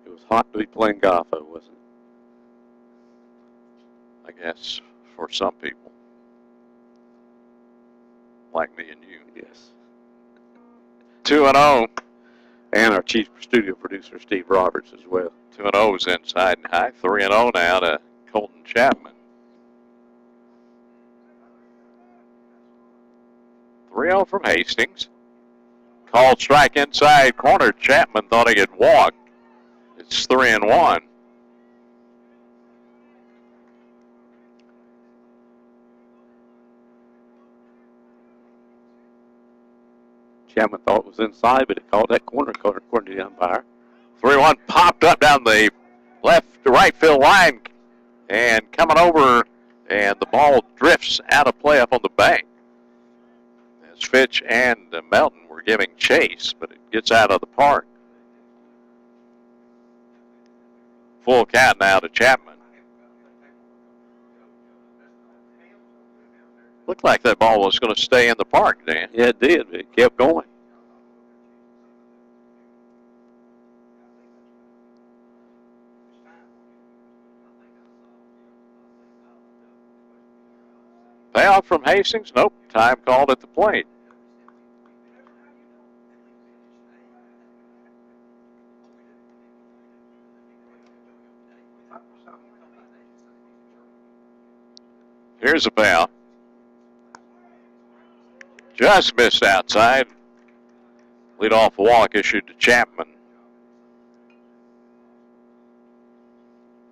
it was hot to be playing golf, though, wasn't it? I guess for some people, like me and you. Yes. 2-0. And our chief studio producer, Steve Roberts, as well. 2-0 is inside and high. 3-0 now to Colton Chapman. 3-0 from Hastings. Called strike inside corner. Chapman thought he had walked. It's 3-1. Chapman thought it was inside, but it called that corner according to the umpire. 3-1 popped up down the left to right field line and coming over, and the ball drifts out of play up on the bank. As Fitch and Melton were giving chase, but it gets out of the park. Full count now to Chapman. Looked like that ball was going to stay in the park, Dan. Yeah, it did, but it kept going. Payoff from Hastings? Nope. Time called at the plate. Here's a payoff. Just missed outside. Leadoff walk issued to Chapman.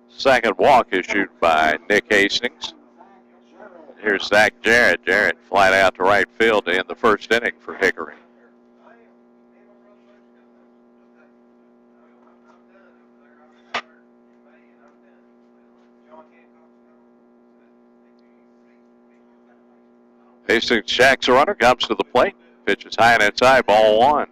Second walk issued by Nick Hastings. Here's Zach Jarrett. Jarrett flied out to right field to end the first inning for Hickory. Hastings shacks a runner, comes to the plate. Pitch is high and inside, ball one.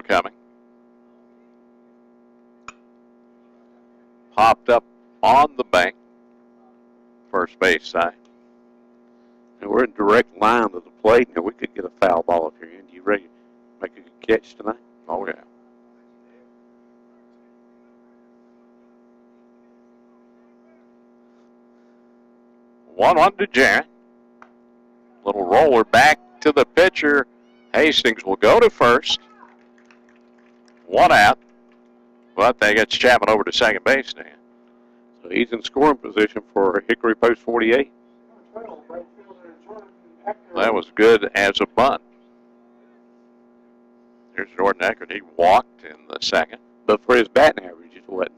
Coming. Popped up on the bank. First base side. And we're in direct line to the plate, and we could get a foul ball up here. You ready to make a good catch tonight? Oh, yeah. One to Jarrett. Little roller back to the pitcher. Hastings will go to first. One out. But that gets Chapman over to second base now. So he's in scoring position for Hickory Post 48. That was good as a bunt. Here's Jordan Eckert. He walked in the second. But for his batting average, it wasn't.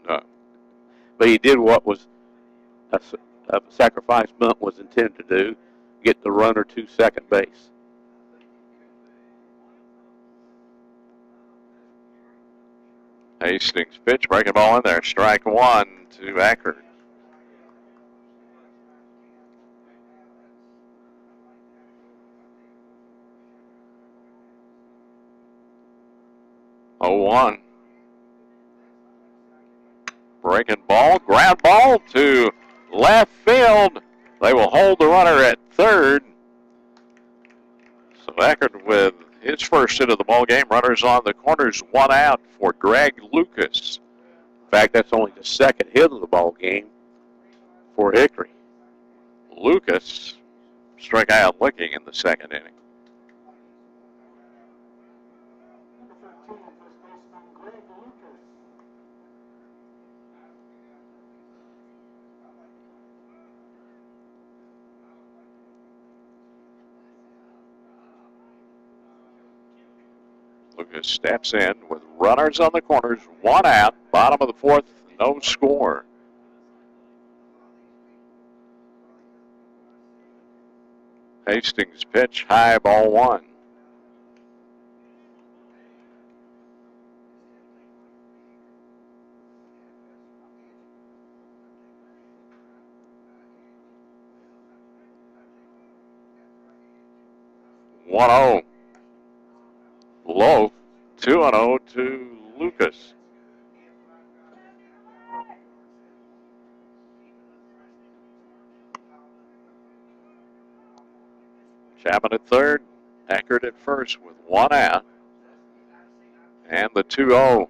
No. But he did what was a sacrifice bunt was intended to do, get the runner to second base. Hastings pitch, breaking ball in there. Strike one to Eckert. Oh, 1. Breaking ball, ground ball to left field. They will hold the runner at third. So Eckert with his first hit of the ball game. Runners on the corners, 1 out for Greg Lucas. In fact, that's only the second hit of the ball game for Hickory. Lucas struck out looking in the second inning. Lucas steps in with runners on the corners, 1 out, bottom of the 4th, no score. Hastings pitch, high, ball 1. One zero. Low, 2-0 to Lucas. Chapman at third, Eckert at first with 1 out. And the 2-0.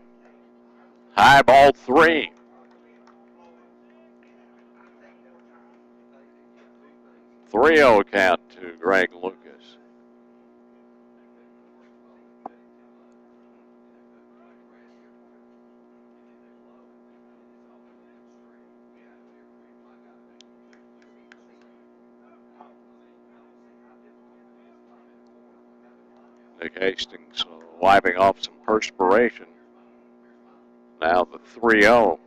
High ball 3. Three-0 count to Greg Lucas. Nick Hastings wiping off some perspiration. Now the 3-0.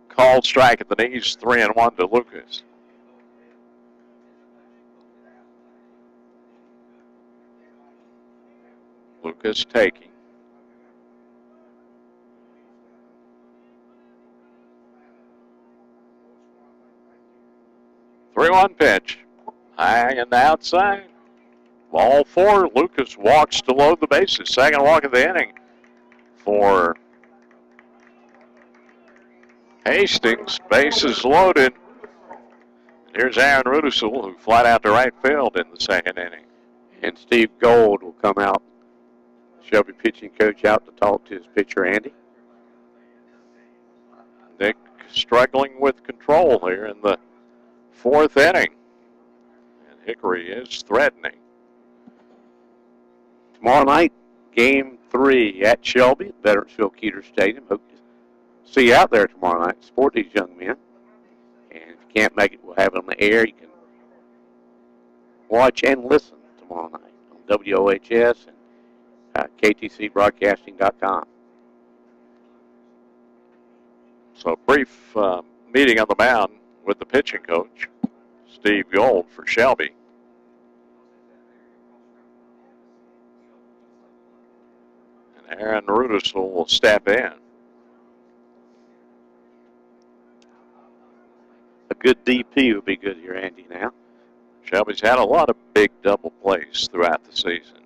Called strike at the knees, 3-1 to Lucas. Lucas taking. Three-one pitch. High and outside. Ball 4. Lucas walks to load the bases. Second walk of the inning for Hastings. Bases loaded. Here's Aaron Rudisill, who flied out to right field in the second inning. And Steve Gold will come out, Shelby pitching coach, out to talk to his pitcher, Andy. Nick struggling with control here in the 4th inning. And Hickory is threatening. Tomorrow night, Game 3 at Shelby at Veterans Keeter Stadium. Hope to see you out there tomorrow night. Support these young men. And if you can't make it, we'll have it on the air. You can watch and listen tomorrow night on WOHS and KTCBroadcasting.com. So a brief meeting on the mound with the pitching coach, Steve Gold, for Shelby. And Aaron Rudisill will step in. A good DP would be good here, Andy, now. Shelby's had a lot of big double plays throughout the season.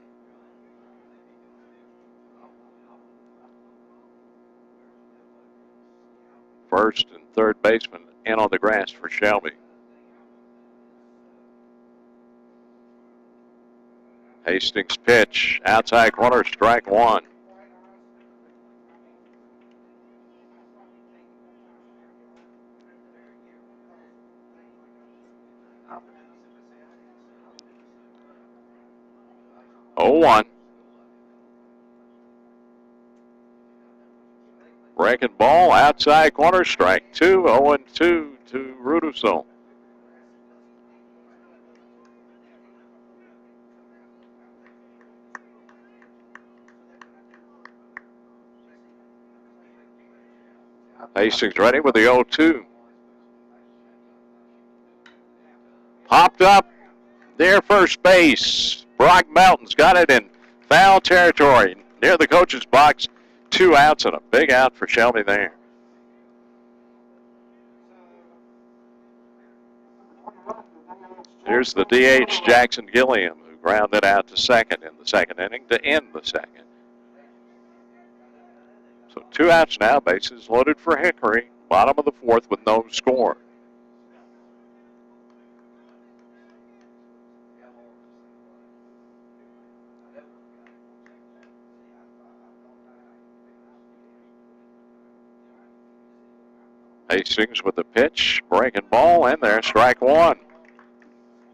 First and third baseman in on the grass for Shelby. Hastings pitch, outside corner, strike 1. Oh, 1. Breaking ball, outside corner, strike 2, 0-2 to Rudisill. Hastings ready with the 0-2. Popped up near first base. Brock Melton's got it in foul territory. near the coach's box. 2 outs and a big out for Shelby there. Here's the DH, Jackson Gilliam, who grounded out to second in the second inning to end the second. So 2 outs now, bases loaded for Hickory. Bottom of the fourth with no score. Hastings with the pitch, breaking ball, and there's strike one.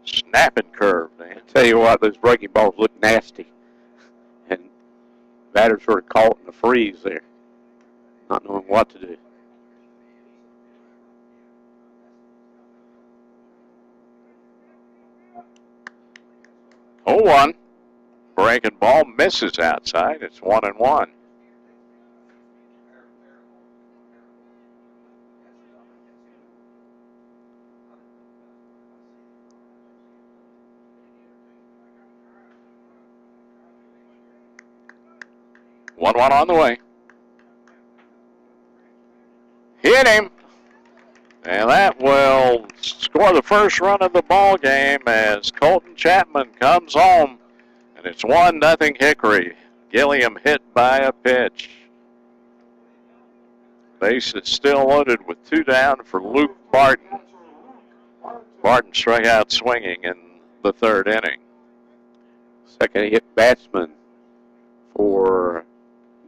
Snapping curve, man. Tell you what, those breaking balls look nasty. And batters sort of caught in the freeze there, not knowing what to do. Oh, 1. Breaking ball misses outside. It's 1-1. One on the way. Hit him. And that will score the first run of the ball game as Colton Chapman comes home. And it's 1-0 Hickory. Gilliam hit by a pitch. Base is still loaded with 2 down for Luke Barton. Barton struck out swinging in the third inning. Second hit batsman for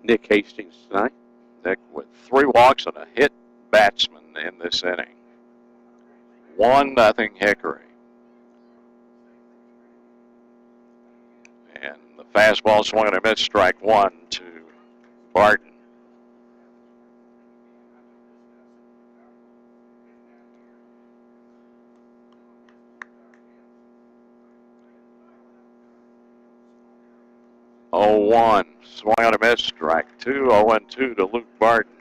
Nick Hastings tonight. Nick with 3 walks and a hit batsman in this inning. 1-0 Hickory. And the fastball swung and a miss, strike 1 to Barton. Oh, 1. Swung on a miss, strike 2. 0-2 to Luke Barton.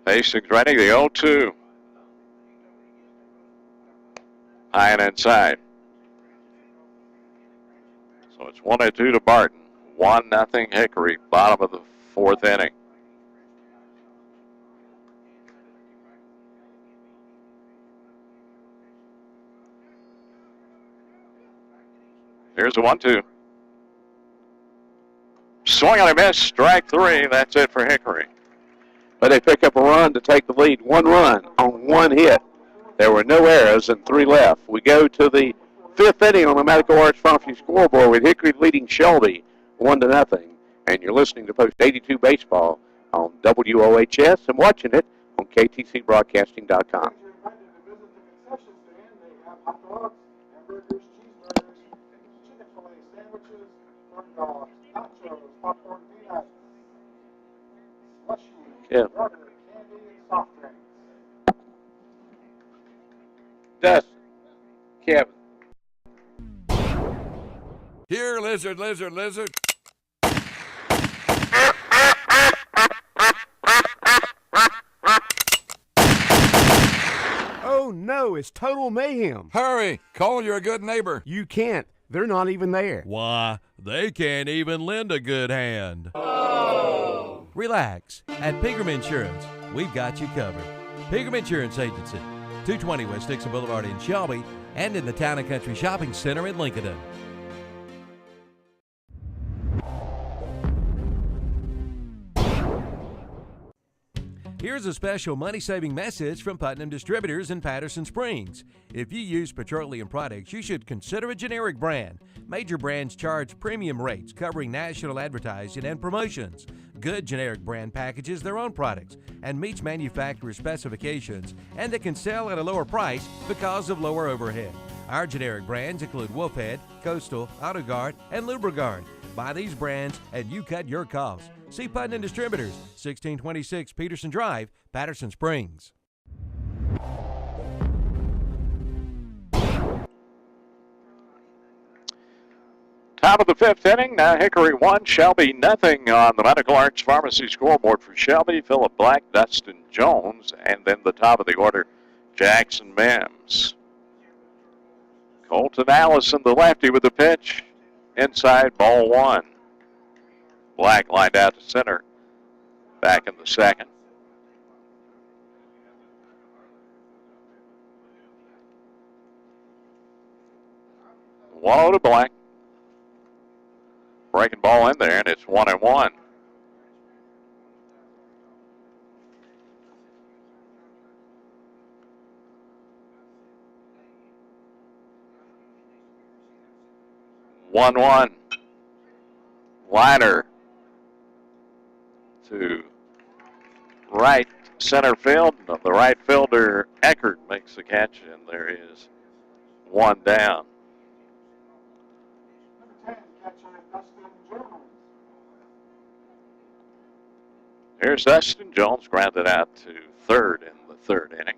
Hastings ready, the 0-2. High and inside. So it's 1-2 to Barton. 1-0 Hickory, bottom of the fourth inning. Here's a 1-2. Swing on a miss, strike 3. That's it for Hickory. But they pick up a run to take the lead. 1 run on 1 hit. There were no errors and 3 left. We go to the 5th inning on the Medical Arts Pharmacy scoreboard with Hickory leading Shelby 1-0. And you're listening to Post 82 Baseball on WOHS and watching it on KTCBroadcasting.com. Yeah. Dustin. Kevin. Here, lizard, lizard, lizard. Oh no, it's total mayhem. Hurry, call your good neighbor. You can't. They're not even there. Why, they can't even lend a good hand. Relax. At Pegram Insurance, we've got you covered. Pegram Insurance Agency, 220 West Dixon Boulevard in Shelby and in the Town and Country Shopping Center in Lincoln. Here's a special money-saving message from Putnam Distributors in Patterson Springs. If you use petroleum products, you should consider a generic brand. Major brands charge premium rates covering national advertising and promotions. Good generic brand packages their own products and meets manufacturer specifications, and they can sell at a lower price because of lower overhead. Our generic brands include Wolfhead, Coastal, AutoGuard, and Lubriguard. Buy these brands and you cut your costs. See Putnam Distributors, 1626 Peterson Drive, Patterson Springs. Top of the 5th inning, now Hickory 1, Shelby nothing on the Medical Arts Pharmacy scoreboard for Shelby, Philip Black, Dustin Jones, and then the top of the order, Jackson Mims. Colton Allison, the lefty, with the pitch. Inside, ball one. Black lined out to center. Back in the second. One to Black. Breaking ball in there, and it's 1-1. One. Liner to right center field. The right fielder, Eckert, makes the catch, and there is one down. Here's Dustin Jones, grounded out to third in the third inning.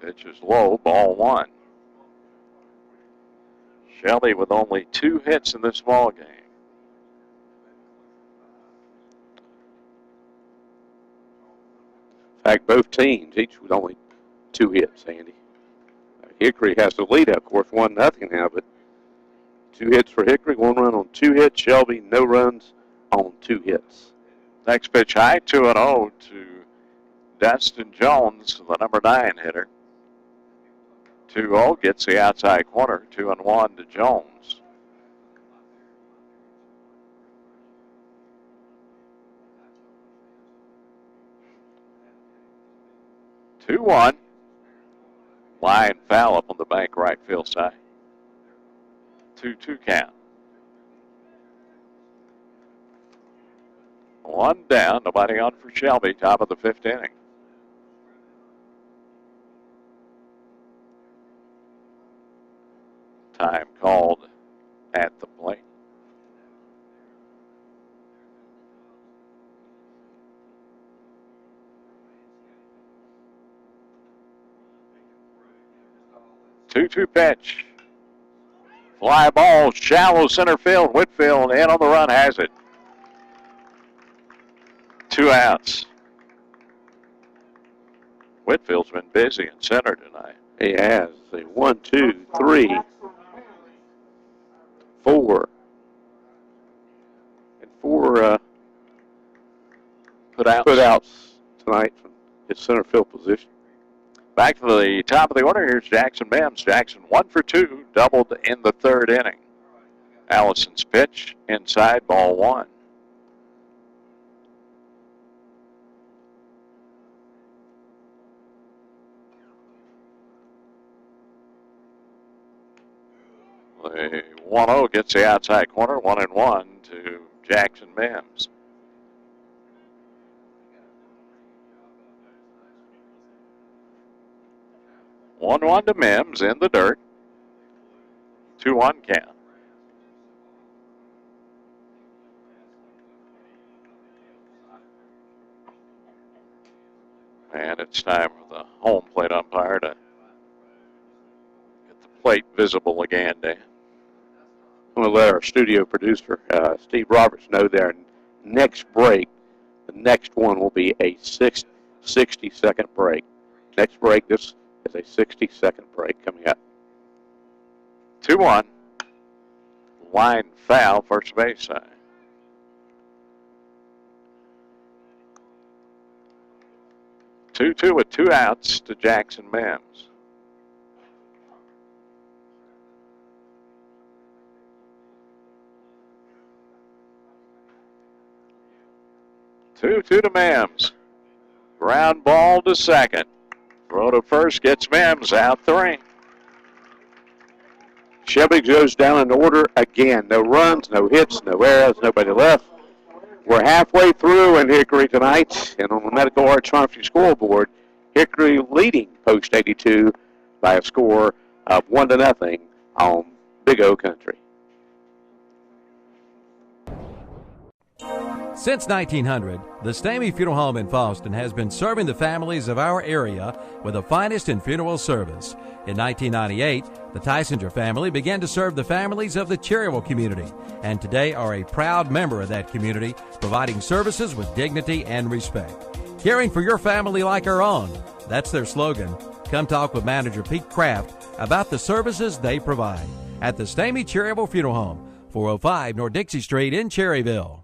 Pitch is low, ball one. Shelby with only 2 hits in this ball game. In fact, both teams, each with only 2 hits, Andy. Hickory has the lead, of course, 1-0 now, but 2 hits for Hickory, 1 run on 2 hits. Shelby, no runs on 2 hits. Next pitch high, 2-0 to Dustin Jones, the number 9 hitter. 2-0 gets the outside corner, 2-1 to Jones. Two one. Line foul up on the bank right field side. 2-2 count. One down, nobody on for Shelby, top of the 5th inning. Time called at the plate. Two pitch. Fly ball, shallow center field. Whitfield in on the run, has it. 2 outs. Whitfield's been busy in center tonight. He has. 1, 2, 3, 4. And 4 Put outs tonight from his center field position. Back to the top of the order. Here's Jackson Mims. Jackson 1 for 2, doubled in the 3rd inning. Allison's pitch, inside, ball 1. The 1-0 gets the outside corner, 1-1 to Jackson Mims. One to Mims in the dirt. 2-1 count. And it's time for the home plate umpire to get the plate visible again, Dan. I'm going to let our studio producer, Steve Roberts, know their next break. The next one will be a 60-second break. Next break, this is a 60-second break coming up. 2-1. Line foul, first base side. Two with 2 outs to Jackson Mims. Two to Mims. Ground ball to second. Throw to first gets Mims out 3. Shelby goes down in order again. No runs, no hits, no errors, nobody left. We're halfway through in Hickory tonight, and on the Medical Arts Pharmacy scoreboard, Hickory leading Post 82 by a score of 1-0 on Big O Country. Since 1900, the Stamey Funeral Home in Fallston has been serving the families of our area with the finest in funeral service. In 1998, the Tysinger family began to serve the families of the Cherryville community, and today are a proud member of that community, providing services with dignity and respect. Caring for your family like our own, that's their slogan. Come talk with manager Pete Kraft about the services they provide at the Stamey Cherryville Funeral Home, 405 North Dixie Street in Cherryville.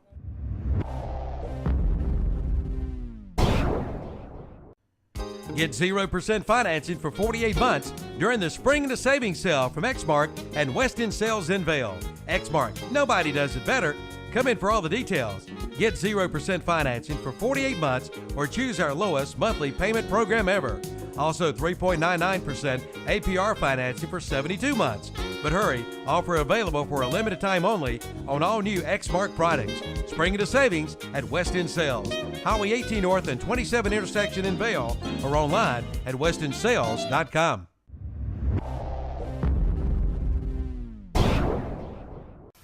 Get 0% financing for 48 months during the Spring to Savings Sale from Exmark and Weston Sales in Vale. Exmark, nobody does it better. Come in for all the details. Get 0% financing for 48 months or choose our lowest monthly payment program ever. Also 3.99% APR financing for 72 months. But hurry, offer available for a limited time only on all new Exmark products. Spring to Savings at West End Sales, Highway 18 North and 27 intersection in Vale, or online at westensales.com.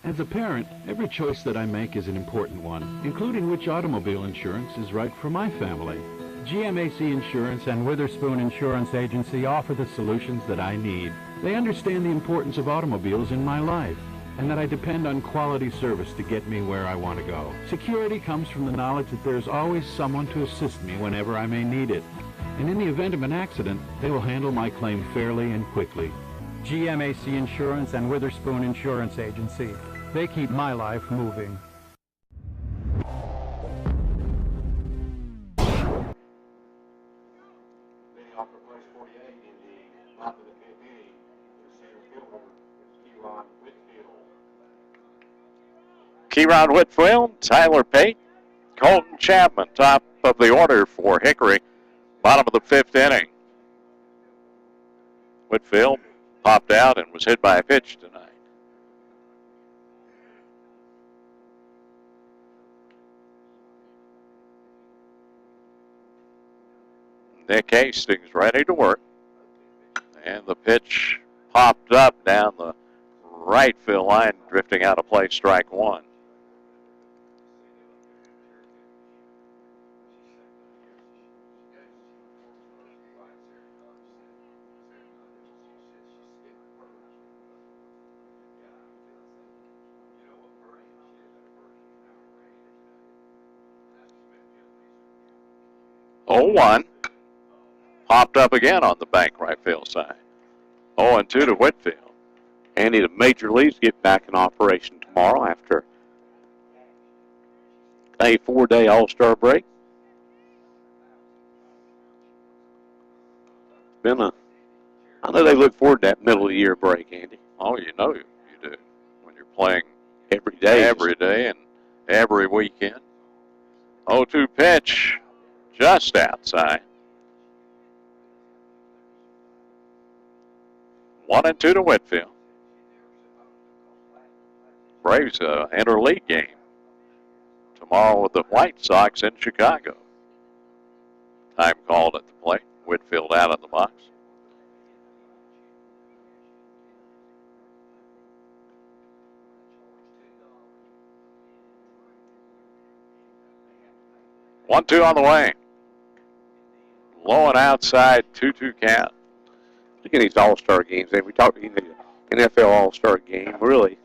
As a parent, every choice that I make is an important one, including which automobile insurance is right for my family. GMAC Insurance and Witherspoon Insurance Agency offer the solutions that I need. They understand the importance of automobiles in my life, and that I depend on quality service to get me where I want to go. Security comes from the knowledge that there's always someone to assist me whenever I may need it. And in the event of an accident, they will handle my claim fairly and quickly. GMAC Insurance and Witherspoon Insurance Agency. They keep my life moving. Keyron Whitfield, Tyler Pate, Colton Chapman, top of the order for Hickory, bottom of the fifth inning. Whitfield popped out and was hit by a pitch tonight. Nick Hastings ready to work. And the pitch popped up down the right field line, drifting out of play, strike one. Oh, 1. Popped up again on the bank right field side. 0-2 to Whitfield. Andy, the major leagues get back in operation tomorrow after a 4-day All-Star break. I know they look forward to that middle of the year break, Andy. Oh, you know you do. When you're playing every day and every weekend. 0-2 pitch, just outside. 1-2 to Whitfield. Braves interleague game tomorrow with the White Sox in Chicago. Time called at the plate. Whitfield out of the box. One, two on the way. Low and outside, 2-2 count. Look at these All-Star games. We talked about the NFL All-Star game. Really,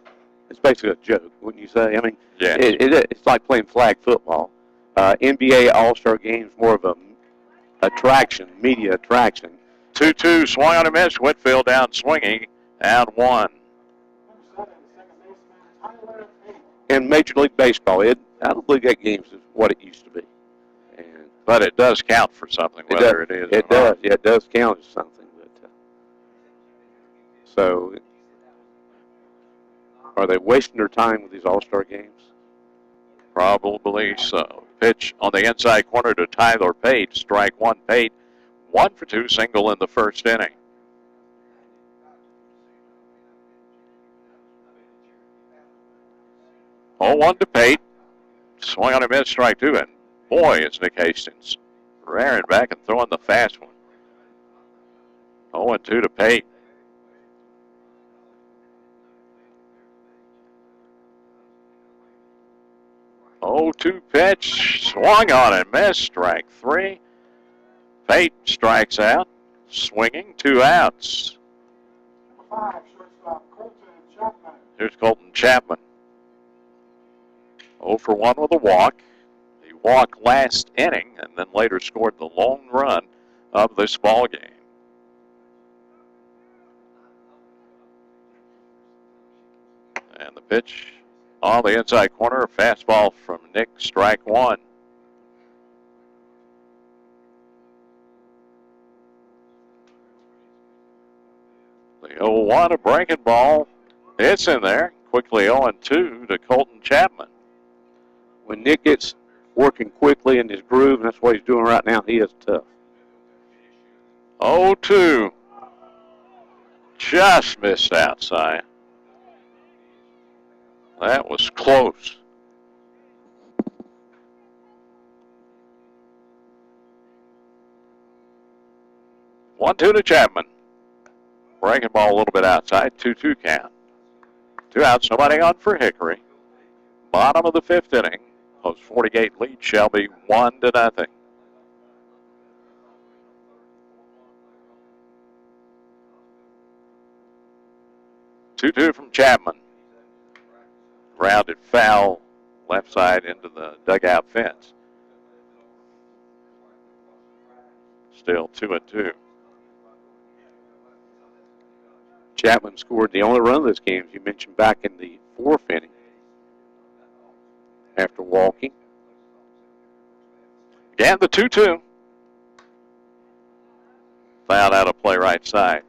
it's basically a joke, wouldn't you say? I mean, yes. It's like playing flag football. NBA All-Star games more of a media attraction. 2-2, swung on a miss. Whitfield down swinging, out 1. In Major League Baseball, I don't believe that game's what it used to be. But it does count for something, whether it is. It does. Yeah, it does count as something. But so, are they wasting their time with these All-Star games? Probably so. Pitch on the inside corner to Tyler Pate. Strike one, Pate. 1 for 2, single in the first inning. Oh, 1 to Pate. Swung on a miss, strike 2, and boy, is Nick Hastings rearing back and throwing the fast one. 0-2 to Pate. 0-2 pitch, swung on and missed, strike 3. Pate strikes out, swinging, 2 outs. Here's Colton Chapman. 0 for 1 with a walk. He walked last inning and then later scored the lone run of this ball game. And the pitch on the inside corner, a fastball from Nick, strike 1. The 0-1, a breaking ball. It's in there. Quickly 0-2 to Colton Chapman. When Nick gets working quickly in his groove, and that's what he's doing right now, he is tough. 0-2. Just missed outside. That was close. One, 2 to Chapman. Breaking ball a little bit outside. 2-2 count. 2 outs, nobody on for Hickory. Bottom of the 5th inning. Post 40-gate lead, Shelby 1-0. Two from Chapman. Grounded foul left side into the dugout fence. Still 2-2. Chapman scored the only run of this game, as you mentioned, back in the 4th inning after walking. Again, the 2-2. Fouled out of play right side.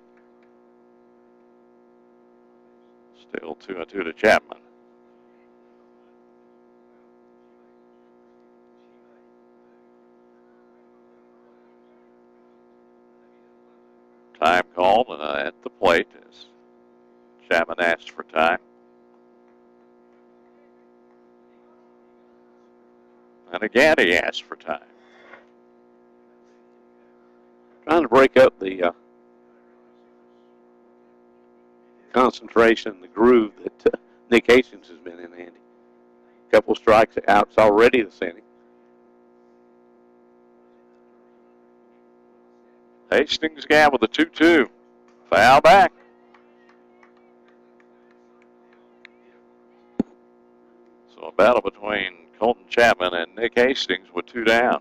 Still 2-2 to Chapman. Time called at the plate as Chapman asked for time. And again, he asked for time. Trying to break up the concentration, the groove that Nick Hastings has been in, Andy. A couple strikes outs already this inning. Hastings again with the 2-2. Foul back. So a battle between Colton Chapman and Nick Hastings with 2 down.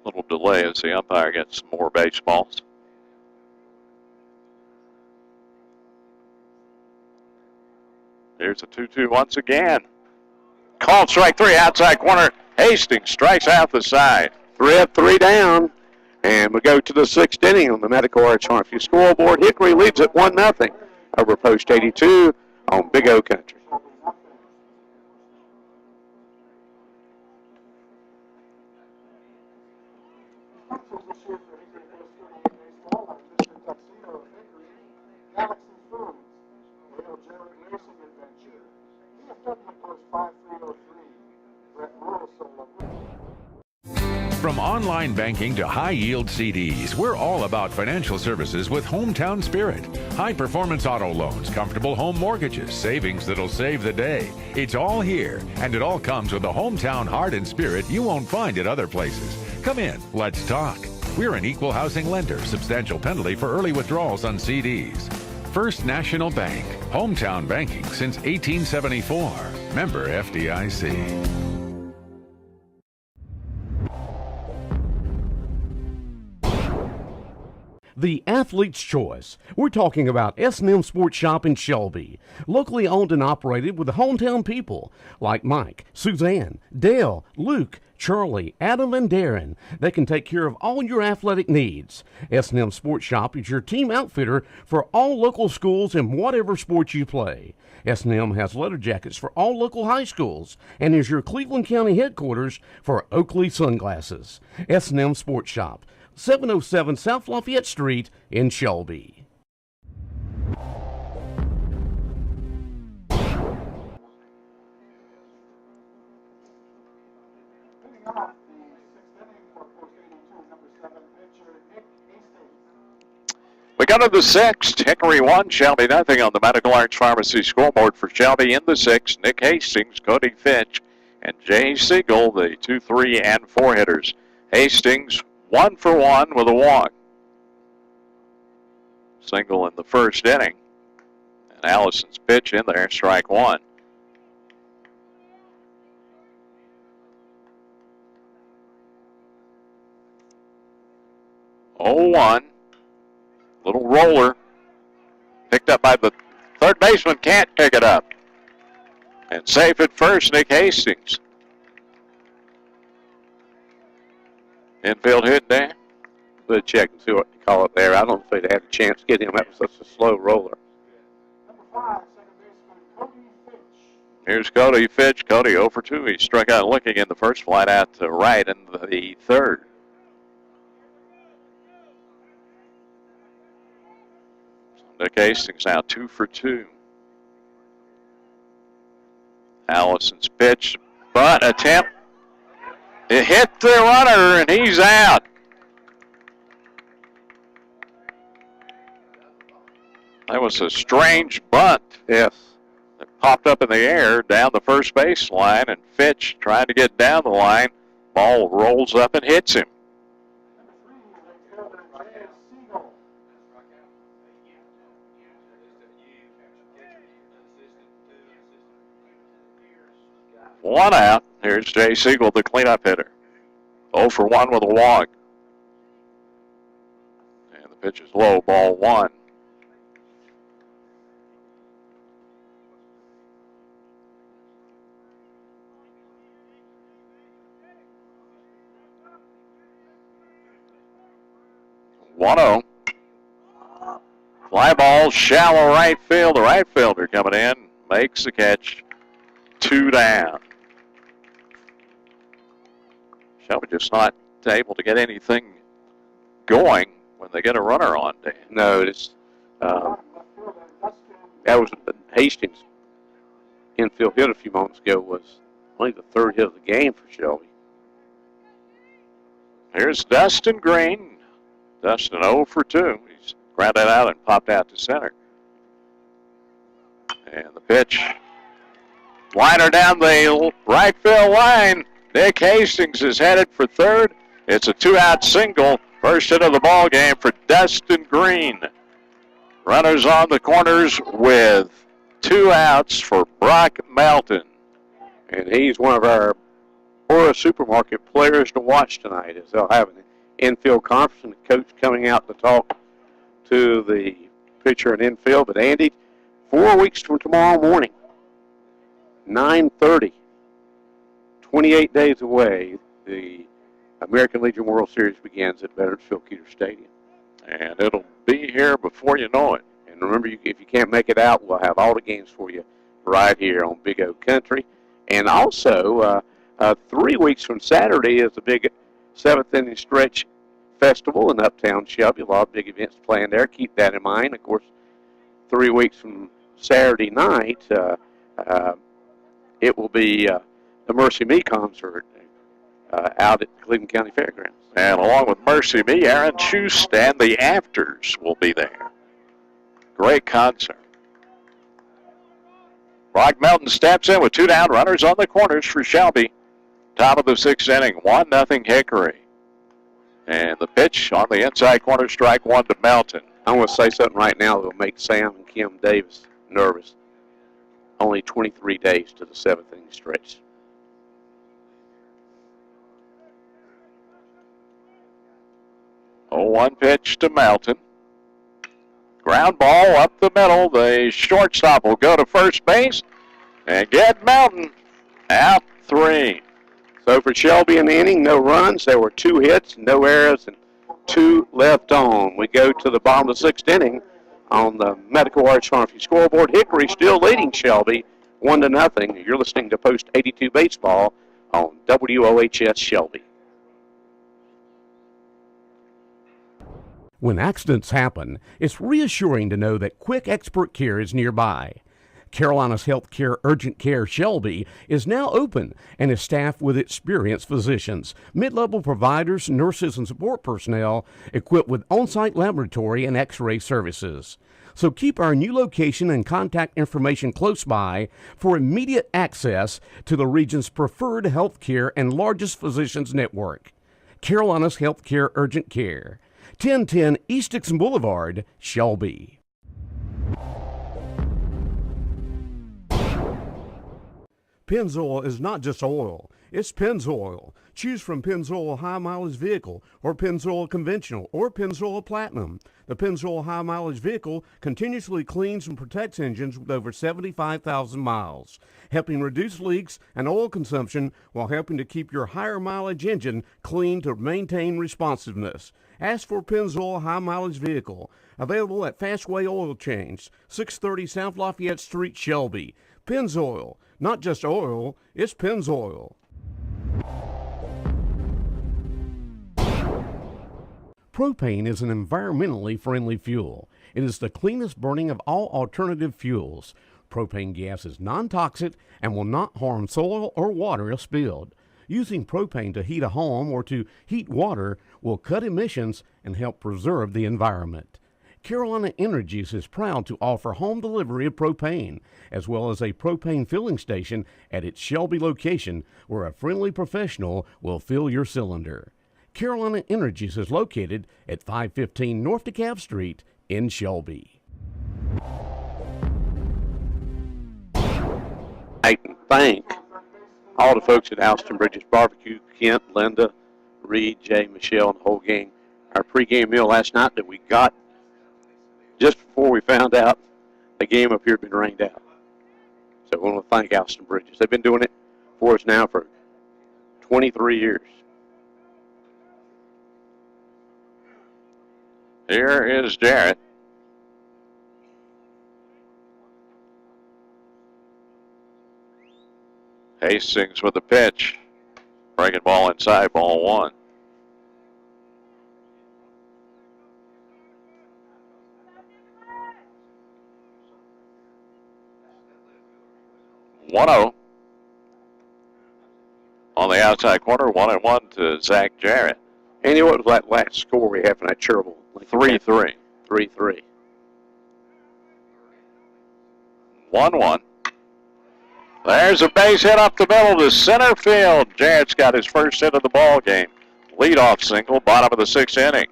Little delay as the umpire gets some more baseballs. Here's a 2-2 once again. Called strike 3, outside corner. Hastings strikes out the side. 3 up, 3 down. And we go to the 6th inning on the Medical Arts Hartsview scoreboard. Hickory leads at 1-0 over Post 82 on Big O Country. From online banking to high-yield CDs, we're all about financial services with Hometown Spirit. High-performance auto loans, comfortable home mortgages, savings that'll save the day. It's all here, and it all comes with a hometown heart and spirit you won't find at other places. Come in, let's talk. We're an equal housing lender, substantial penalty for early withdrawals on CDs. First National Bank, hometown banking since 1874. Member FDIC. The Athlete's Choice. We're talking about S&M Sports Shop in Shelby. Locally owned and operated with the hometown people like Mike, Suzanne, Dale, Luke, Charlie, Adam, and Darren. They can take care of all your athletic needs. S&M Sports Shop is your team outfitter for all local schools in whatever sport you play. S&M has leather jackets for all local high schools and is your Cleveland County headquarters for Oakley Sunglasses. S&M Sports Shop, 707 South Lafayette Street in Shelby. go to the sixth. Hickory 1, Shelby nothing on the Medical Arts Pharmacy scoreboard for Shelby in the sixth. Nick Hastings, Cody Fitch, and Jay Siegel, the 2, 3, and 4 hitters. Hastings 1 for 1 with a walk. Single in the first inning. And Allison's pitch in there, strike 1. Oh, 1. Little roller. Picked up by the third baseman. Can't pick it up. And safe at first, Nick Hastings. Infield hit there. We'll check and see what they call it there. I don't think they had a chance to get him. That was such a slow roller. Here's Cody Fitch. Cody 0 for 2. He struck out looking in the first, flight out to right in the third. Nick Hastings now 2 for 2. Allison's pitch, but attempt. It hit the runner, and he's out. That was a strange bunt. Yes. It popped up in the air down the first base line, and Fitch trying to get down the line. Ball rolls up and hits him. One out. Here's Jay Siegel, the cleanup hitter. 0 for 1 with a walk. And the pitch is low, ball 1. One-0. Fly ball, shallow right field. The right fielder coming in, makes the catch. 2 down. Shelby just not able to get anything going when they get a runner on. No, it's that was Hastings' infield hit a few moments ago was only the third hit of the game for Shelby. Here's Dustin Green. Dustin 0 for 2. He's grounded out and popped out to center. And the pitch. Liner down the right field line. Nick Hastings is headed for third. It's a 2-out single. First hit of the ball game for Dustin Green. Runners on the corners with 2 outs for Brock Melton. And he's one of our Ora Supermarket players to watch tonight, as they'll have an infield conference and the coach coming out to talk to the pitcher and infield. But Andy, 4 weeks from tomorrow morning, 9:30, 28 days away, the American Legion World Series begins at Veterans Field Keeter Stadium. And it'll be here before you know it. And remember, if you can't make it out, we'll have all the games for you right here on Big O Country. And also, 3 weeks from Saturday is the big 7th inning stretch festival in Uptown Shelby. A lot of big events planned there. Keep that in mind. Of course, 3 weeks from Saturday night, it will be the Mercy Me concert out at Cleveland County Fairgrounds. And along with Mercy Me, Aaron Schust and the Afters will be there. Great concert. Brock Melton steps in with 2 down, runners on the corners for Shelby. Top of the 6th inning, 1-0 Hickory. And the pitch on the inside corner, strike 1 to Melton. I want to say something right now that will make Sam and Kim Davis nervous. Only 23 days to the 7th inning stretch. Oh, 1 pitch to Melton. Ground ball up the middle. The shortstop will go to first base and get Melton out 3. So for Shelby in the inning, no runs. There were 2 hits, no errors, and 2 left on. We go to the bottom of the 6th inning on the Medical Arts Pharmacy scoreboard. Hickory still leading Shelby 1-0. You're listening to Post 82 Baseball on WOHS Shelby. When accidents happen, it's reassuring to know that quick expert care is nearby. Carolina's Healthcare Urgent Care Shelby is now open and is staffed with experienced physicians, mid-level providers, nurses, and support personnel equipped with on-site laboratory and x-ray services. So keep our new location and contact information close by for immediate access to the region's preferred healthcare and largest physicians network. Carolina's Healthcare Urgent Care, 1010 East Dixon Boulevard, Shelby. Pennzoil is not just oil, it's Pennzoil. Choose from Pennzoil High Mileage Vehicle or Pennzoil Conventional or Pennzoil Platinum. The Pennzoil High Mileage Vehicle continuously cleans and protects engines with over 75,000 miles, helping reduce leaks and oil consumption while helping to keep your higher mileage engine clean to maintain responsiveness. Ask for Pennzoil High Mileage Vehicle, available at Fastway Oil Change, 630 South Lafayette Street, Shelby. Pennzoil, not just oil, it's Pennzoil. Propane is an environmentally friendly fuel. It is the cleanest burning of all alternative fuels. Propane gas is non-toxic and will not harm soil or water if spilled. Using propane to heat a home or to heat water will cut emissions and help preserve the environment. Carolina Energies is proud to offer home delivery of propane, as well as a propane filling station at its Shelby location where a friendly professional will fill your cylinder. Carolina Energies is located at 515 North DeKalb Street in Shelby. I can thank all the folks at Alston Bridges Barbecue, Kent, Linda, Reed, Jay, Michelle, and the whole gang. Our pregame meal last night that we got just before we found out the game up here had been rained out. So we want to thank Alston Bridges. They've been doing it for us now for 23 years. Here is Jarrett. Hastings with the pitch. Breaking ball inside, ball one. One-0 on the outside corner. 1-1 to Zach Jarrett. Andy, what was that last score we have in that charitable? 3-3. 3-3. 1-1. There's a base hit up the middle to center field. Jarrett's got his first hit of the ball game. Leadoff single, bottom of the sixth inning.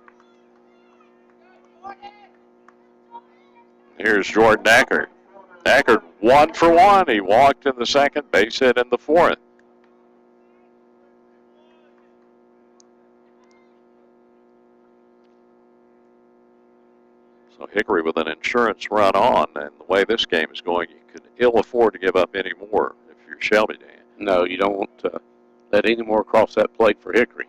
Here's Jordan Eckert. Eckert 1 for 1. He walked in the second, base hit in the fourth. So Hickory with an insurance run on, and the way this game is going, you could ill afford to give up any more if you're Shelby, Dan. No, you don't want to let any more cross that plate for Hickory.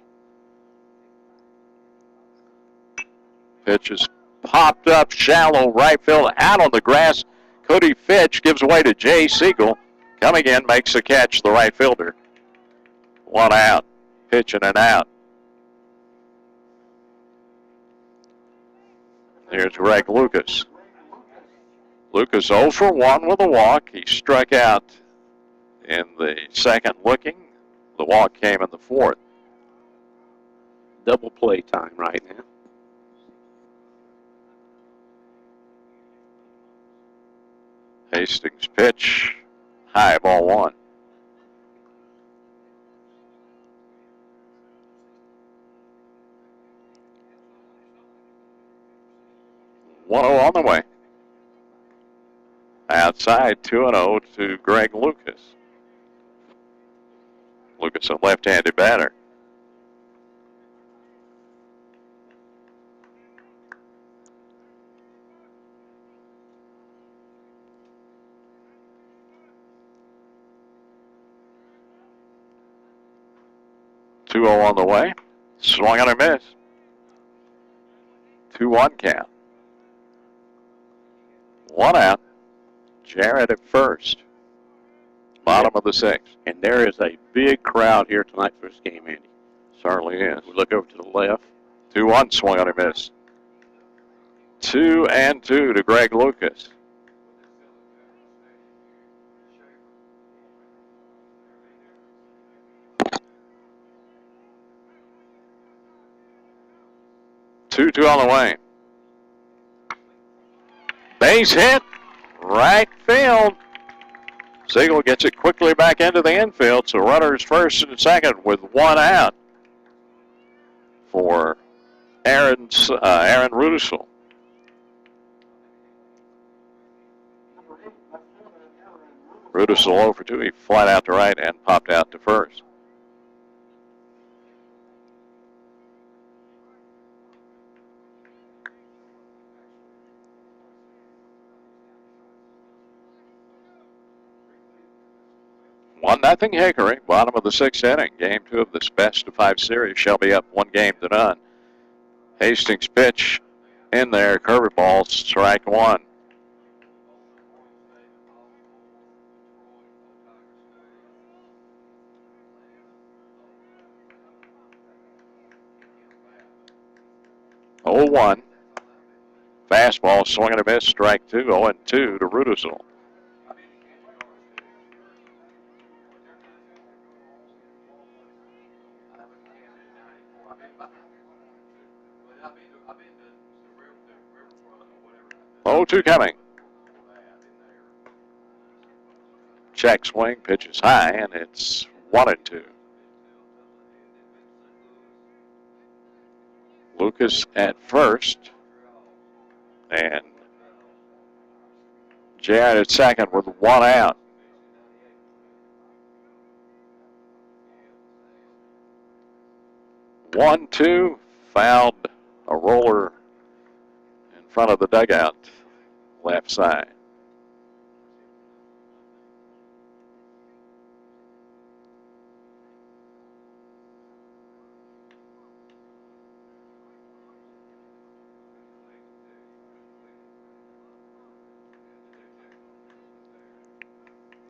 Pitch is popped up shallow right field out on the grass. Cody Fitch gives away to Jay Siegel. Coming in, makes the catch, the right fielder. One out. Pitch and an out. Here's Greg Lucas. Lucas 0 for 1 with a walk. He struck out in the second looking. The walk came in the fourth. Double play time right now. Hastings pitch, high, ball one. One-0 on the way. Outside, 2-0 to Greg Lucas. Lucas, a left-handed batter. On the way. Swung on a miss. 2-1 count. One out. Jarrett at first. Bottom of the sixth. And there is a big crowd here tonight for this game, Andy. Certainly is. We look over to the left. 2-1 swung on a miss. 2-2 to Greg Lucas. 2-2 on the way. Base hit, right field. Siegel gets it quickly back into the infield, so runners first and second with one out for Aaron Rudisell. Rudisell over 2. He flat out to right and popped out to first. One nothing Hickory, bottom of the 6th inning. Game 2 of this best-of-5 series. Shelby up 1-0. Hastings pitch in there, curveball, strike 1. Oh, 1. Fastball, swing and a miss, strike 2. 0-2 to Rudisell. Oh, 2 coming. Check swing, pitches high, and it's 1-2. Lucas at first, and Jarrett at second with 1 out. One, 2, fouled a roller in front of the dugout, left side.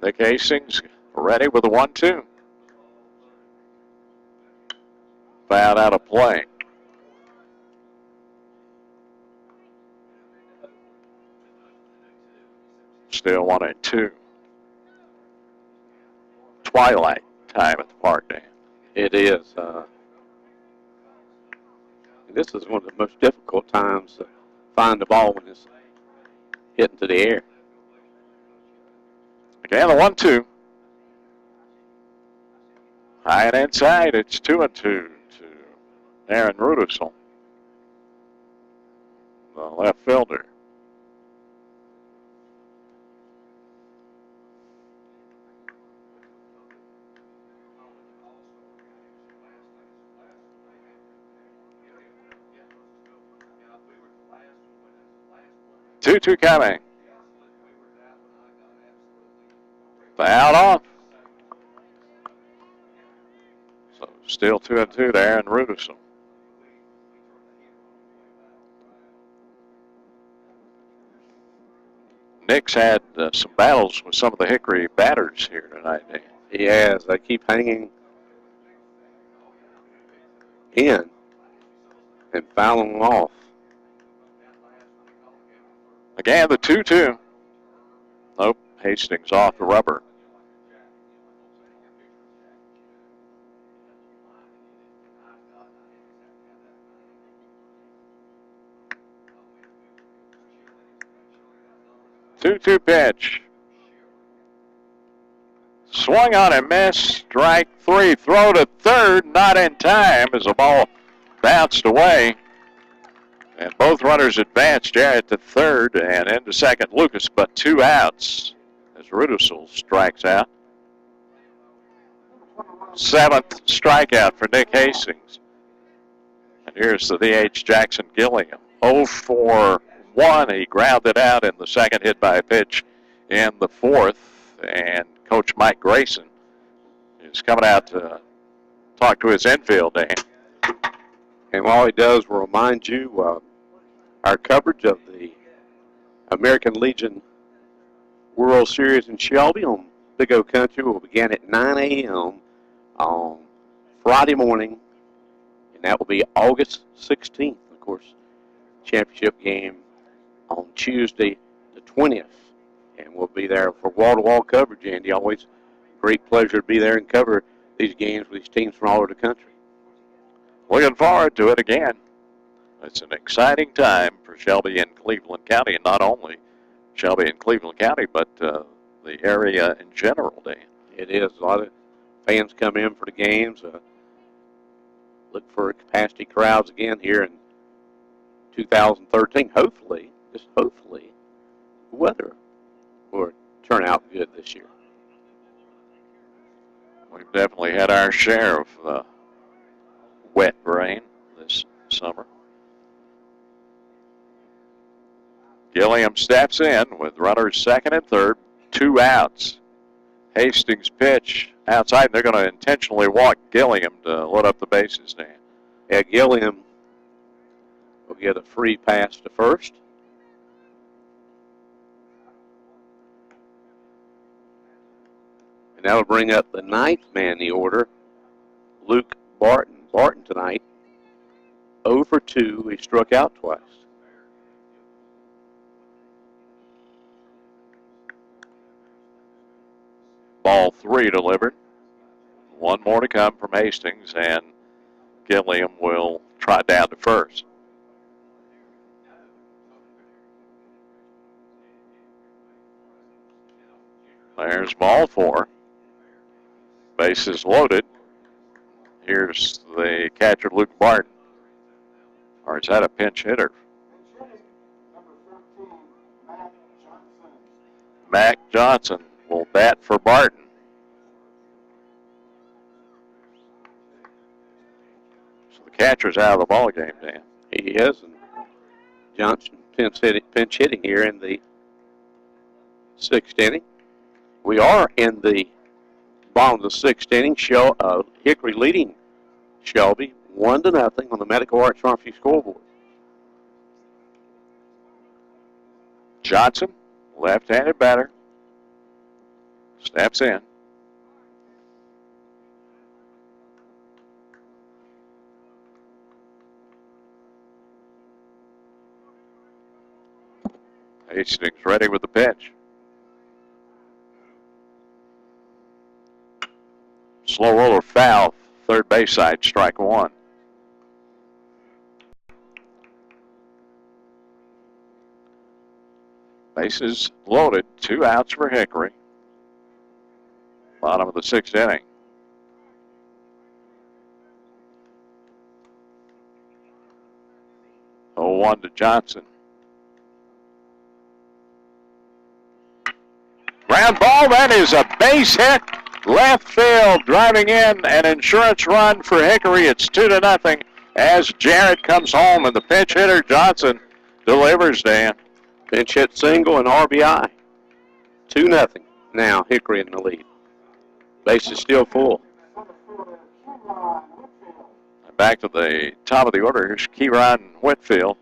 Nick Hastings ready with a 1-2. Fouled out of play. Still 1-2. Twilight time at the park, Dan. It is. This is one of the most difficult times to find the ball when it's hitting to the air. Again, the 1-2. High and inside, it's 2-2 to Aaron Rudisell, the left fielder. Two coming. Fouled off. So still 2-2 to Aaron Rudisell. Nick's had some battles with some of the Hickory batters here tonight, Dan. He has. They keep hanging in and fouling them off. Again, the 2-2. Nope, Hastings off the rubber. Two pitch. Swung on and missed. Strike 3. Throw to third. Not in time as the ball bounced away. And both runners advanced. Jarrett to third and into second. Lucas, but 2 outs as Rudisell strikes out. 7th strikeout for Nick Hastings. And here's the DH Jackson Gilliam. 0-for-1. He grounded out in the second, hit by a pitch in the 4th. And Coach Mike Grayson is coming out to talk to his infield, Dan. And while he does, we'll remind you our coverage of the American Legion World Series in Shelby on Big O Country will begin at 9 a.m. on Friday morning, and that will be August 16th, of course. Championship game on Tuesday the 20th, and we'll be there for wall-to-wall coverage, Andy. Always great pleasure to be there and cover these games with these teams from all over the country. Looking forward to it again. It's an exciting time for Shelby and Cleveland County, and not only Shelby and Cleveland County, but the area in general, Dan. It is. A lot of fans come in for the games. Look for capacity crowds again here in 2013. Hopefully, just hopefully, the weather will turn out good this year. We've definitely had our share of wet rain this summer. Gilliam steps in with runners second and third, 2 outs. Hastings pitch outside. They're going to intentionally walk Gilliam to load up the bases, Dan. Yeah, Gilliam will get a free pass to first. And that'll bring up the 9th man in the order, Luke Barton. Barton tonight, 0 for 2. He struck out twice. Ball 3 delivered. 1 more to come from Hastings, and Gilliam will trot down to first. There's ball 4. Bases loaded. Here's the catcher, Luke Barton. Or is that a pinch hitter? Mac Johnson will bat for Barton. So the catcher's out of the ball game, Dan. He is, and Johnson pinch hitting here in the 6th inning. We are in the bottom of the 6th inning. Hickory leading Shelby 1-0 on the Medical Arts Pharmacy scoreboard. Johnson, left-handed batter, steps in. Hastings ready with the pitch. Slow roller foul, third base side, strike 1. Bases loaded, 2 outs for Hickory. Bottom of the 6th inning. Oh, 1 to Johnson. Ground ball, that is a base hit. Left field, driving in an insurance run for Hickory. It's 2-0 as Jarrett comes home, and the pinch hitter, Johnson, delivers, Dan. Pinch hit single and RBI. 2-0. Now Hickory in the lead. Base is still full. Back to the top of the order. Here's Kieran Whitfield.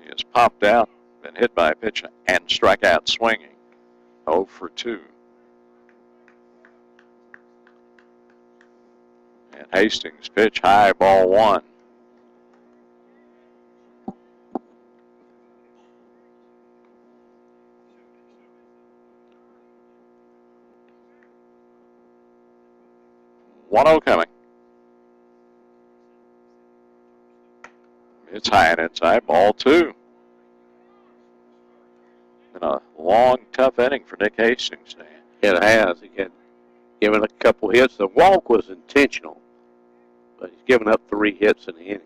He has popped out, been hit by a pitch, and struck out swinging. 0 for 2. And Hastings pitch high, ball 1. One-0 coming. It's high and inside, ball 2. Been a long, tough inning for Nick Hastings, Dan. It has. He had given a couple hits. The walk was intentional, but he's given up 3 hits in the inning.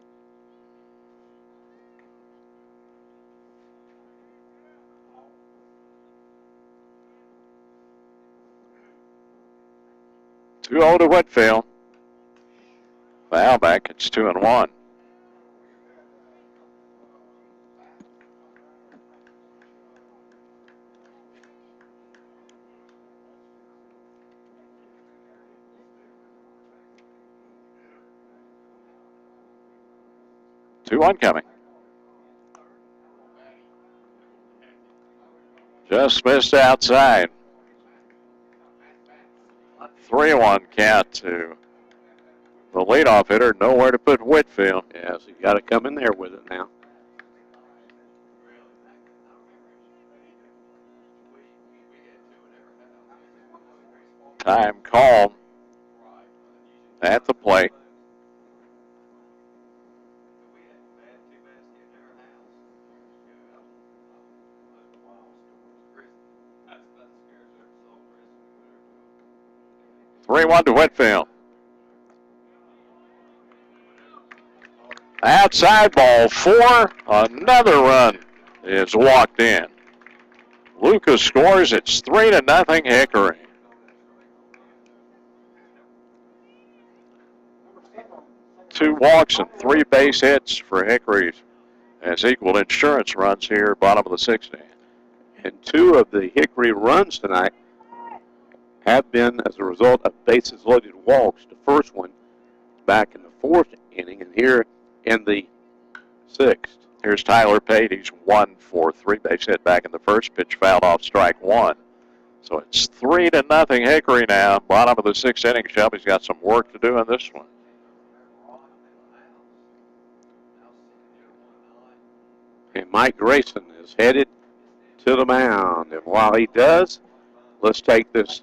Two 0 to Whitfield. Foul back, it's 2-1. Two one coming. Just missed outside. 3-1 count to the leadoff hitter. Nowhere to put Whitfield. Yeah, so you got to come in there with it now. Time called at the plate. 3-1 to Whitfield. Outside ball 4. Another run is walked in. Lucas scores. It's 3-0 Hickory. Two walks and 3 base hits for Hickory as equal insurance runs here, bottom of the 6th inning. And 2 of the Hickory runs tonight have been as a result of bases loaded walks. The first one back in the 4th inning, and here in the 6th. Here's Tyler Pate. He's 1 for 3 base hit back in the first. Pitch fouled off strike 1. So it's 3-0 Hickory now. Bottom of the 6th inning. Shelby's got some work to do in this one. And Mike Grayson is headed to the mound. And while he does, let's take this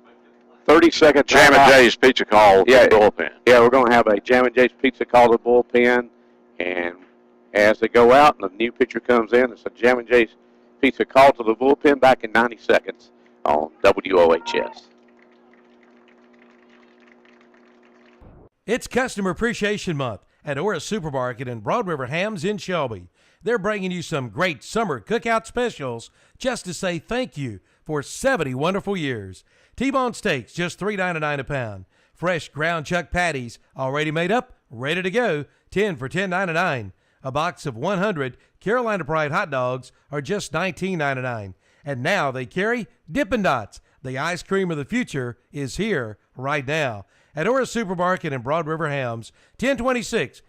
30-second Jam and Jay's pizza call to the bullpen. Yeah, we're going to have a Jam and Jay's pizza call to the bullpen. And as they go out and the new pitcher comes in, it's a Jam and Jay's pizza call to the bullpen back in 90 seconds on WOHS. It's Customer Appreciation Month at Orris Supermarket and Broad River Hams in Shelby. They're bringing you some great summer cookout specials just to say thank you for 70 wonderful years. T-bone steaks, just $3.99 a pound. Fresh ground chuck patties, already made up, ready to go, 10 for $10.99. A box of 100 Carolina Pride hot dogs are just $19.99. And now they carry Dippin' Dots. The ice cream of the future is here right now. At Orris Supermarket and Broad River Hams, 1026